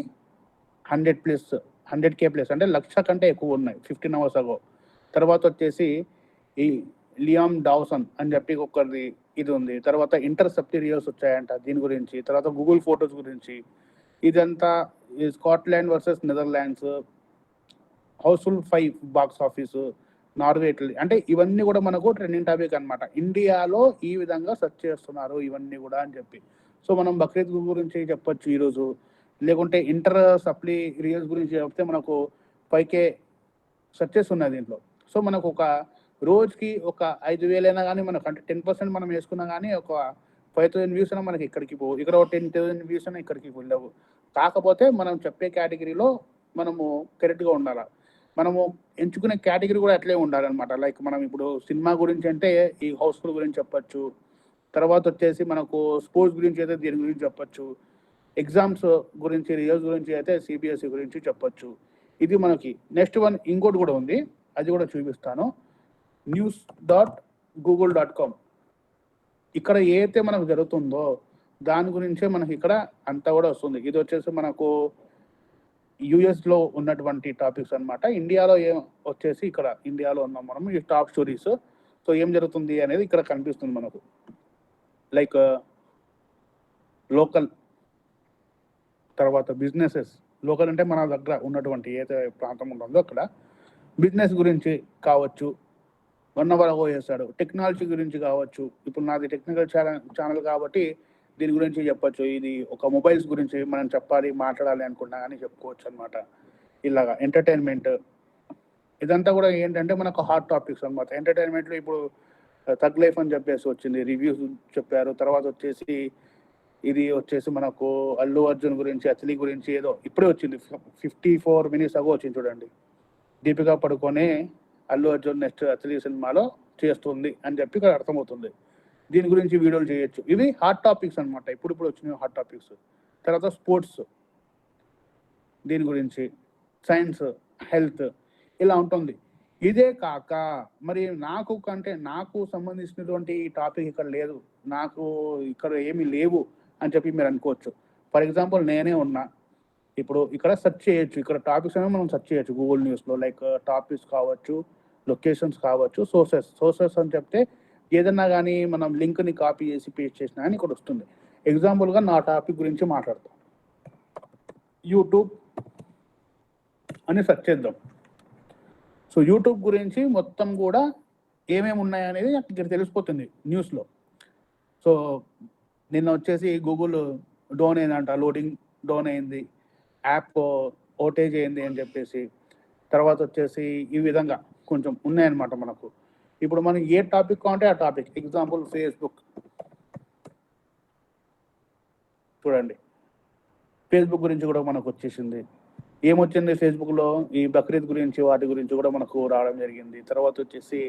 100K ప్లస్ అంటే 1,00,000 కంటే ఎక్కువ ఉన్నాయి 15 అవర్స్ అగో. తర్వాత వచ్చేసి ఈ లియామ్ డావ్సన్ అని చెప్పి ఒకరిది ఇది ఉంది. తర్వాత ఇంటర్సెప్టేరియర్స్ వచ్చాయంట దీని గురించి. తర్వాత గూగుల్ ఫొటోస్ గురించి. ఇదంతా Scotland versus Netherlands, Housefull 5 box office, Norway, Italy, అంటే ఇవన్నీ కూడా మనకు ట్రెండింగ్ టాపిక్ అనమాట. ఇండియాలో ఈ విధంగా సెర్చ్ చేస్తున్నారు ఇవన్నీ కూడా అని చెప్పి. సో మనం బక్రీద్ గురించి చెప్పొచ్చు ఈరోజు, లేకుంటే ఇంటర్ సప్లీ రియల్స్ గురించి చెప్తే మనకు 5K సెర్చెస్ ఉన్నాయి దీంట్లో. సో మనకు ఒక రోజుకి ఒక 5,000 అయినా కానీ మనకు అంటే 10% మనం వేసుకున్నా కానీ ఒక 5,000 వ్యూస్ అయినా మనకి ఇక్కడికి పోవు, ఇక్కడ ఒక 10,000 వ్యూస్ అయినా ఇక్కడికి వెళ్ళవు. కాకపోతే మనం చెప్పే కేటగిరీలో మనము కరెక్ట్గా ఉండాలి. మనము ఎంచుకునే కేటగిరీ కూడా అట్లే ఉండాలన్నమాట. లైక్ మనం ఇప్పుడు సినిమా గురించి అంటే ఈ హౌస్ఫుల్ గురించి చెప్పచ్చు, తర్వాత వచ్చేసి మనకు స్పోర్ట్స్ గురించి అయితే దీని గురించి చెప్పచ్చు, ఎగ్జామ్స్ గురించి రిజల్ట్స్ గురించి అయితే CBSE గురించి చెప్పచ్చు. ఇది మనకి నెక్స్ట్ వన్ ఇంకోటి కూడా ఉంది, అది కూడా చూపిస్తాను. news.google.com. ఇక్కడ ఏదైతే మనకు జరుగుతుందో దాని గురించే మనకి ఇక్కడ అంతా కూడా వస్తుంది. ఇది వచ్చేసి మనకు యుఎస్లో ఉన్నటువంటి టాపిక్స్ అనమాట. ఇండియాలో ఏం వచ్చేసి ఇక్కడ ఇండియాలో ఉన్నాం మనం, ఈ టాప్ స్టోరీస్. సో ఏం జరుగుతుంది అనేది ఇక్కడ కనిపిస్తుంది మనకు. లైక్ లోకల్, తర్వాత బిజినెసెస్. లోకల్ అంటే మన దగ్గర ఉన్నటువంటి ఏదైతే ప్రాంతం ఉంటుందో అక్కడ బిజినెస్ గురించి కావచ్చు, 1 అవర్ అగో చేస్తాడు. టెక్నాలజీ గురించి కావచ్చు, ఇప్పుడు నాది టెక్నికల్ ఛానల్ కాబట్టి దీని గురించి చెప్పచ్చు. ఇది ఒక మొబైల్స్ గురించి మనం చెప్పాలి, మాట్లాడాలి అనుకున్నా కానీ చెప్పుకోవచ్చు అనమాట. ఇలాగా ఎంటర్టైన్మెంట్, ఇదంతా కూడా ఏంటంటే మనకు హాట్ టాపిక్స్ అనమాట. ఎంటర్టైన్మెంట్లో ఇప్పుడు థగ్ లైఫ్ అని చెప్పేసి వచ్చింది, రివ్యూస్ చెప్పారు. తర్వాత వచ్చేసి ఇది వచ్చేసి మనకు అల్లు అర్జున్ గురించి, అతలి గురించి ఏదో ఇప్పుడే వచ్చింది, 54 minutes అగో వచ్చింది చూడండి. దీపికా పడుకొనే అల్లు అర్జున్ నెక్స్ట్ అతలి సినిమాలో చేస్తుంది అని చెప్పి ఇక్కడ అర్థమవుతుంది. దీని గురించి వీడియోలు చేయొచ్చు. ఇవి హాట్ టాపిక్స్ అనమాట, ఇప్పుడు వచ్చిన హాట్ టాపిక్స్. తర్వాత స్పోర్ట్స్, దీని గురించి సైన్స్, హెల్త్, ఇలా ఉంటుంది. ఇదే కాక మరి నాకు సంబంధించినటువంటి టాపిక్ ఇక్కడ లేదు, నాకు ఇక్కడ ఏమీ లేవు అని చెప్పి మీరు అనుకోవచ్చు. ఫర్ ఎగ్జాంపుల్ నేనే ఉన్నా, ఇప్పుడు ఇక్కడ సెర్చ్ చేయొచ్చు, ఇక్కడ టాపిక్స్ అనేవి మనం సెర్చ్ చేయొచ్చు గూగుల్ న్యూస్లో. లైక్ టాపిక్స్ కావచ్చు, లొకేషన్స్ కావచ్చు, సోర్సెస్ అని చెప్తే ఏదన్నా కానీ మనం లింక్ని కాపీ చేసి పేస్ట్ చేసినా అని ఇక్కడ వస్తుంది. ఎగ్జాంపుల్గా నా టాపిక్ గురించి మాట్లాడతాం. యూట్యూబ్ అని సెర్చ్ చేద్దాం. సో యూట్యూబ్ గురించి మొత్తం కూడా ఏమేమి ఉన్నాయనేది నాకు ఇక్కడ తెలిసిపోతుంది న్యూస్లో. సో నిన్న వచ్చేసి గూగుల్ డౌన్ అయిందంట, లోడింగ్ డౌన్ అయింది, యాప్ ఓటేజ్ అయింది అని చెప్పేసి. తర్వాత వచ్చేసి ఈ విధంగా కొంచెం ఉన్నాయన్నమాట మనకు. ఇప్పుడు మనం ఏ టాపిక్ కావాలంటే ఆ టాపిక్. ఎగ్జాంపుల్ ఫేస్బుక్ చూడండి, ఫేస్బుక్ గురించి కూడా మనకు వచ్చేసింది. ఏమొచ్చింది ఫేస్బుక్లో, ఈ బక్రీద్ గురించి వాటి గురించి కూడా మనకు రావడం జరిగింది. తర్వాత వచ్చేసి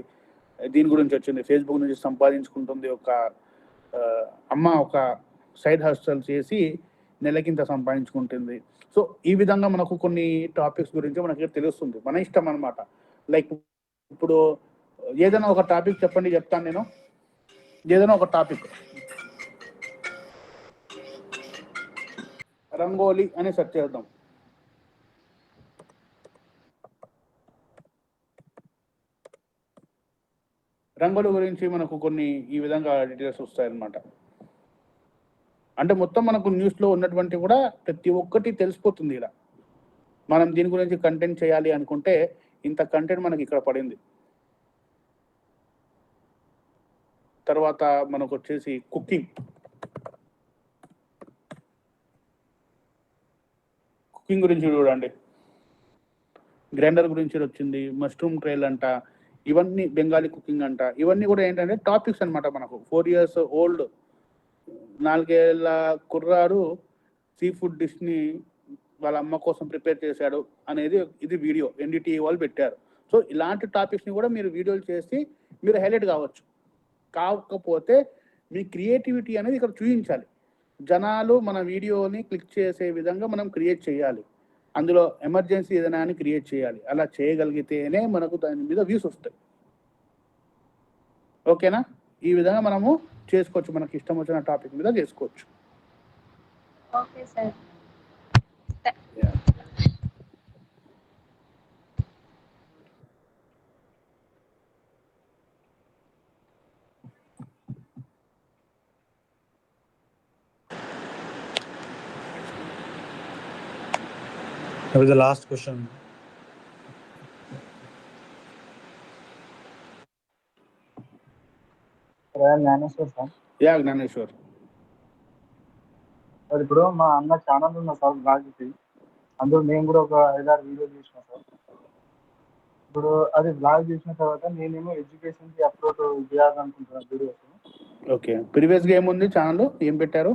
దీని గురించి వచ్చింది, ఫేస్బుక్ నుంచి సంపాదించుకుంటుంది ఒక అమ్మ, ఒక సైడ్ హస్టల్ చేసి నెలకింత సంపాదించుకుంటుంది. సో ఈ విధంగా మనకు కొన్ని టాపిక్స్ గురించి మనకి తెలుస్తుంది, మన ఇష్టం అనమాట. లైక్ ఇప్పుడు ఏదైనా ఒక టాపిక్ చెప్పండి, చెప్తాను నేను. ఏదైనా ఒక టాపిక్, రంగోలీ అని సెర్చ్ చేద్దాం. రంగోలీ గురించి మనకు కొన్ని ఈ విధంగా డీటెయిల్స్ వస్తాయన్నమాట. అంటే మొత్తం మనకు న్యూస్లో ఉన్నటువంటి కూడా ప్రతి ఒక్కటి తెలిసిపోతుంది. ఇలా మనం దీని గురించి కంటెంట్ చేయాలి అనుకుంటే ఇంత కంటెంట్ మనకి ఇక్కడ పడింది. తర్వాత మనకు వచ్చేసి కుకింగ్ గురించి చూడండి, గ్రైండర్ గురించి వచ్చింది, మష్రూమ్ ట్రైల్ అంట, ఇవన్నీ బెంగాలీ కుకింగ్ అంట. ఇవన్నీ కూడా ఏంటంటే టాపిక్స్ అనమాట. మనకు 4 years ఓల్డ్ 4 ఏళ్ల కుర్రాడు సీ ఫుడ్ డిష్ని వాళ్ళ అమ్మ కోసం ప్రిపేర్ చేశాడు అనేది ఇది వీడియో NDTV వాళ్ళు పెట్టారు. సో ఇలాంటి టాపిక్స్ని కూడా మీరు వీడియోలు చేసి మీరు హైలైట్ కావచ్చు. కాకపోతే మీ క్రియేటివిటీ అనేది ఇక్కడ చూపించాలి. జనాలు మన వీడియోని క్లిక్ చేసే విధంగా మనం క్రియేట్ చేయాలి. అందులో ఎమర్జెన్సీ ఏదైనా అని క్రియేట్ చేయాలి. అలా చేయగలిగితేనే మనకు దాని మీద వ్యూస్ వస్తాయి. ఓకేనా? ఈ విధంగా మనము చేసుకోవచ్చు, మనకి ఇష్టం వచ్చిన టాపిక్ మీద చేసుకోవచ్చు. Okay sir. That was the last question. Gnaneshwar sir. Yeah Gnaneshwar. సార్ ఇప్పుడు మా అన్న ఛానల్ ఉన్నా సార్, బ్లాగ్కి. అందులో నేను కూడా ఒక 5-6 వీడియోలు చేసిన సార్. ఇప్పుడు అది బ్లాగ్ చేసిన తర్వాత నేనేమో ఎడ్యుకేషన్కి అప్లోడ్ చేయాలనుకుంటున్నాను వీడియోస్. ఓకే, ప్రీవియస్గా ఏముంది ఛానల్, ఏం పెట్టారు?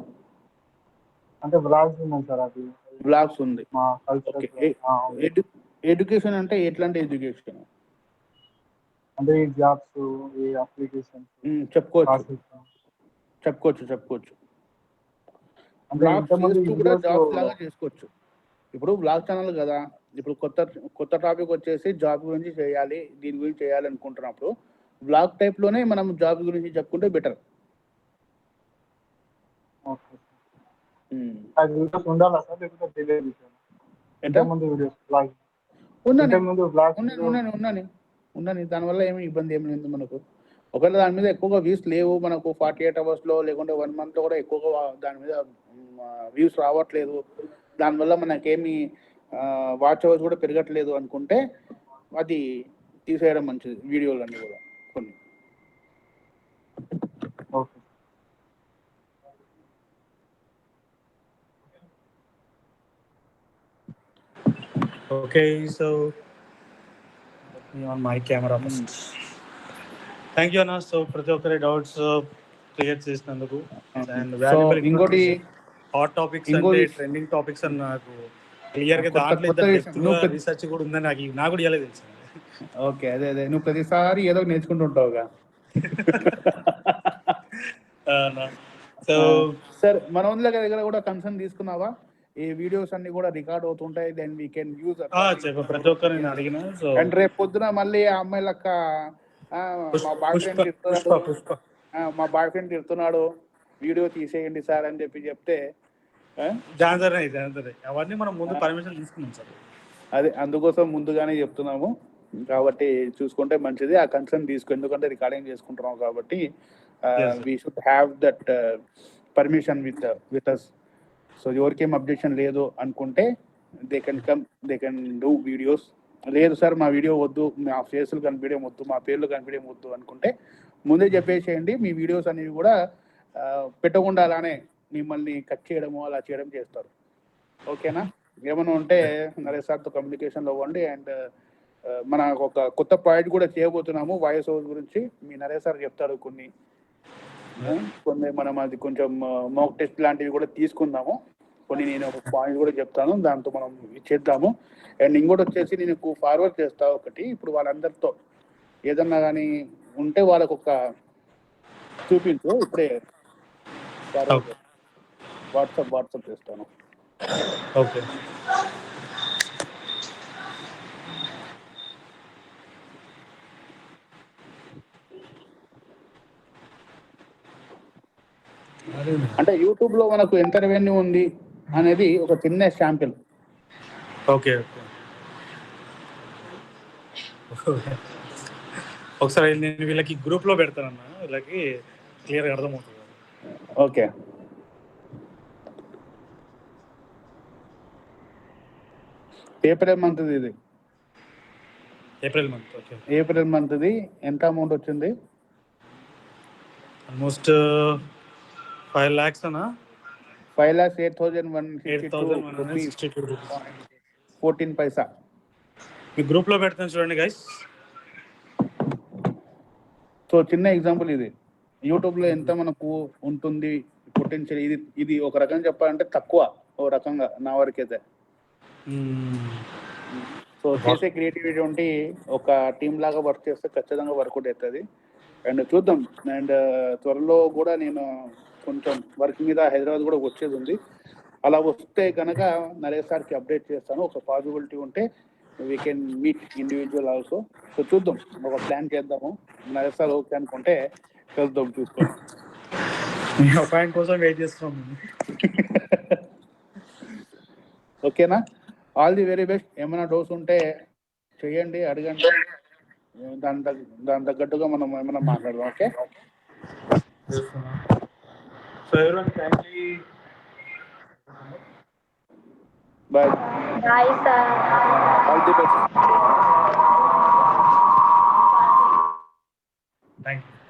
అంటే బ్లాగ్స్ ఉన్నాయి సార్, అది బ్లాగ్స్ ఉంది. మా కల్చర్. ఎడ్యుకేషన్ అంటే ఎట్లాంటి ఎడ్యుకేషన్? అంటే ఈ జాబ్స్, ఈ అప్లికేషన్స్ చెప్పుకోవచ్చు. కూడా జాబ్స్ లాగా చేసుకోవచ్చు. ఇప్పుడు బ్లాగ్ ఛానల్ కదా, ఇప్పుడు కొత్త టాపిక్ వచ్చేసి జాబ్ గురించి చేయాలి, దీని గురించి చేయాలి అనుకుంటున్నప్పుడు బ్లాగ్ టైప్ లోనే మనం జాబ్ గురించి చెప్పుకుంటే బెటర్. ఉన్నని దానివల్ల ఏమి ఇబ్బంది ఏమి లేదు మనకు. ఒకవేళ దాని మీద ఎక్కువగా వ్యూస్ లేవు మనకు, 48 hours లేకుంటే 1 month కూడా ఎక్కువగా దాని మీద వ్యూస్ రావట్లేదు, దానివల్ల మనకేమి వాచ్ అవర్స్ కూడా పెరగట్లేదు అనుకుంటే అది తీసేయడం మంచిది, వీడియోలన్నీ కూడా కొన్ని. Okay, so on my camera first. Thank you Anna. So ప్రతి ఒక్కరి డౌట్స్ క్లియర్ చేసినందుకు. అండ్ వాల్యుబుల్ ఇంకోటి హాట్ టాపిక్స్ అంటే ట్రెండింగ్ టాపిక్స్ అని నాకు క్లియర్ గా దాంట్లో రీసెర్చ్ కూడా ఉందని నాకు కూడా ఇలా తెలుసు. ఓకే, అదే నువ్వు ప్రతిసారి ఏదో నేర్చుకుంటూ ఉంటావుగా. సో సార్ మన వాళ్ళ దగ్గర కూడా కన్సర్న్ తీసుకున్నావా? ఈ వీడియోస్ అన్ని కూడా రికార్డ్ అవుతుంటాయి, దెన్ వీ కెన్ యూజ్ చెప్పు, ప్రతి ఒక్కరు నేను అడిగిన. సో అండ్ రేపు పొద్దున మళ్ళీ ఆ అమ్మాయి లెక్క మా బాయ్ ఫ్రెండ్ తిడుతున్నాడు, మా బాయ్ ఫ్రెండ్ తిడుతున్నాడు, వీడియో తీసేయండి సార్ అని చెప్తే జాన్సర్ అవన్నీ మనం ముందు పర్మిషన్ తీసుకున్నాం సార్. అదే అందుకోసం ముందుగానే చెప్తున్నాము కాబట్టి చూసుకుంటే మంచిది. ఆ కన్సర్న్ తీసుకో, ఎందుకంటే రికార్డింగ్ చేసుకుంటున్నాం కాబట్టి we should have that permission with us. So ఎవరికేం అబ్జెక్షన్ లేదు అనుకుంటే దే కెన్ డూ వీడియోస్. లేదు సార్ మా వీడియో వద్దు, మా ఫేసులు కనిపించడం వద్దు, మా పేర్లు కనిపించడం వద్దు అనుకుంటే ముందే చెప్పేసేయండి. మీ వీడియోస్ అనేవి కూడా పెట్టకుండా అలానే మిమ్మల్ని కట్ చేయడము అలా చేయడం చేస్తారు. ఓకేనా? ఏమైనా ఉంటే నరేష్ సార్తో కమ్యూనికేషన్లో అవ్వండి. అండ్ మన ఒక కొత్త ప్రాజెక్ట్ కూడా చేయబోతున్నాము వాయిస్ ఓవర్ గురించి. మీ నరేష్ సార్ చెప్తారు కొన్ని మనం అది కొంచెం మాక్ టెస్ట్ లాంటివి కూడా తీసుకుందాము. కొన్ని నేను ఒక పాయింట్ కూడా చెప్తాను, దాంతో మనం చేద్దాము. అండ్ ఇంకోటి వచ్చేసి నేను ఫార్వర్డ్ చేస్తా ఒకటి. ఇప్పుడు వాళ్ళందరితో ఏదన్నా కానీ ఉంటే వాళ్ళకు ఒక చూపించు, ఇప్పుడే వాట్సాప్ చేస్తాను. ఓకే. అంటే యూట్యూబ్ లో మనకు ఎంత రెవెన్యూ ఉంది అనేది ఒక చిన్న శాంపిల్. ఓకే ఒకసారి నేను వీళ్ళకి గ్రూప్ లో పెడతానన్నా, వీళ్ళకి క్లియర్గా అర్థమవుతుంది. ఓకే. ఏప్రిల్ మంత్ది ఇది. ఏప్రిల్ మంత్ది ఎంత అమౌంట్ వచ్చింది? ఆల్మోస్ట్ 5 lakhs అన్నా. 5,08,162 rupees 14 paisa. మీ గ్రూప్ లో పెడతాను చూడండి గైస్. సో చిన్న ఎగ్జాంపుల్ ఇది. యూట్యూబ్ లో ఎంత మనకు ఉంటుంది పొటెన్షియల్, ఇది ఒక రకంగా చెప్పాలంటే తక్కువ ఓ రకంగా నా వరకైతే. సో చేసే క్రియేటివిటీ ఉంటే ఒక టీమ్ లాగా వర్క్ చేస్తే ఖచ్చితంగా వర్కౌట్ అవుతుంది. అండ్ చూద్దాం. అండ్ త్వరలో కూడా నేను కొంచెం వర్క్ మీద హైదరాబాద్ కూడా వచ్చేది ఉంది. అలా వస్తే కనుక నరేష్ సార్కి అప్డేట్ చేస్తాను. ఒక పాసిబిలిటీ ఉంటే we can meet individual also. So చూద్దాం, ఒక ప్లాన్ చేద్దాము. నరేష్ సార్ ఓకే అనుకుంటే వెళ్దాం, చూసుకోండి. పాయింట్ కోసం వెయిట్ చేస్తున్నాం. ఓకేనా? All the very best. ఏమైనా డౌట్స్ ఉంటే చేయండి, అడగండి. దాని తగ్గట్టుగా మనం ఏమైనా మాట్లాడదాం. Okay. Bye. Bye sir. All the best. Thank you.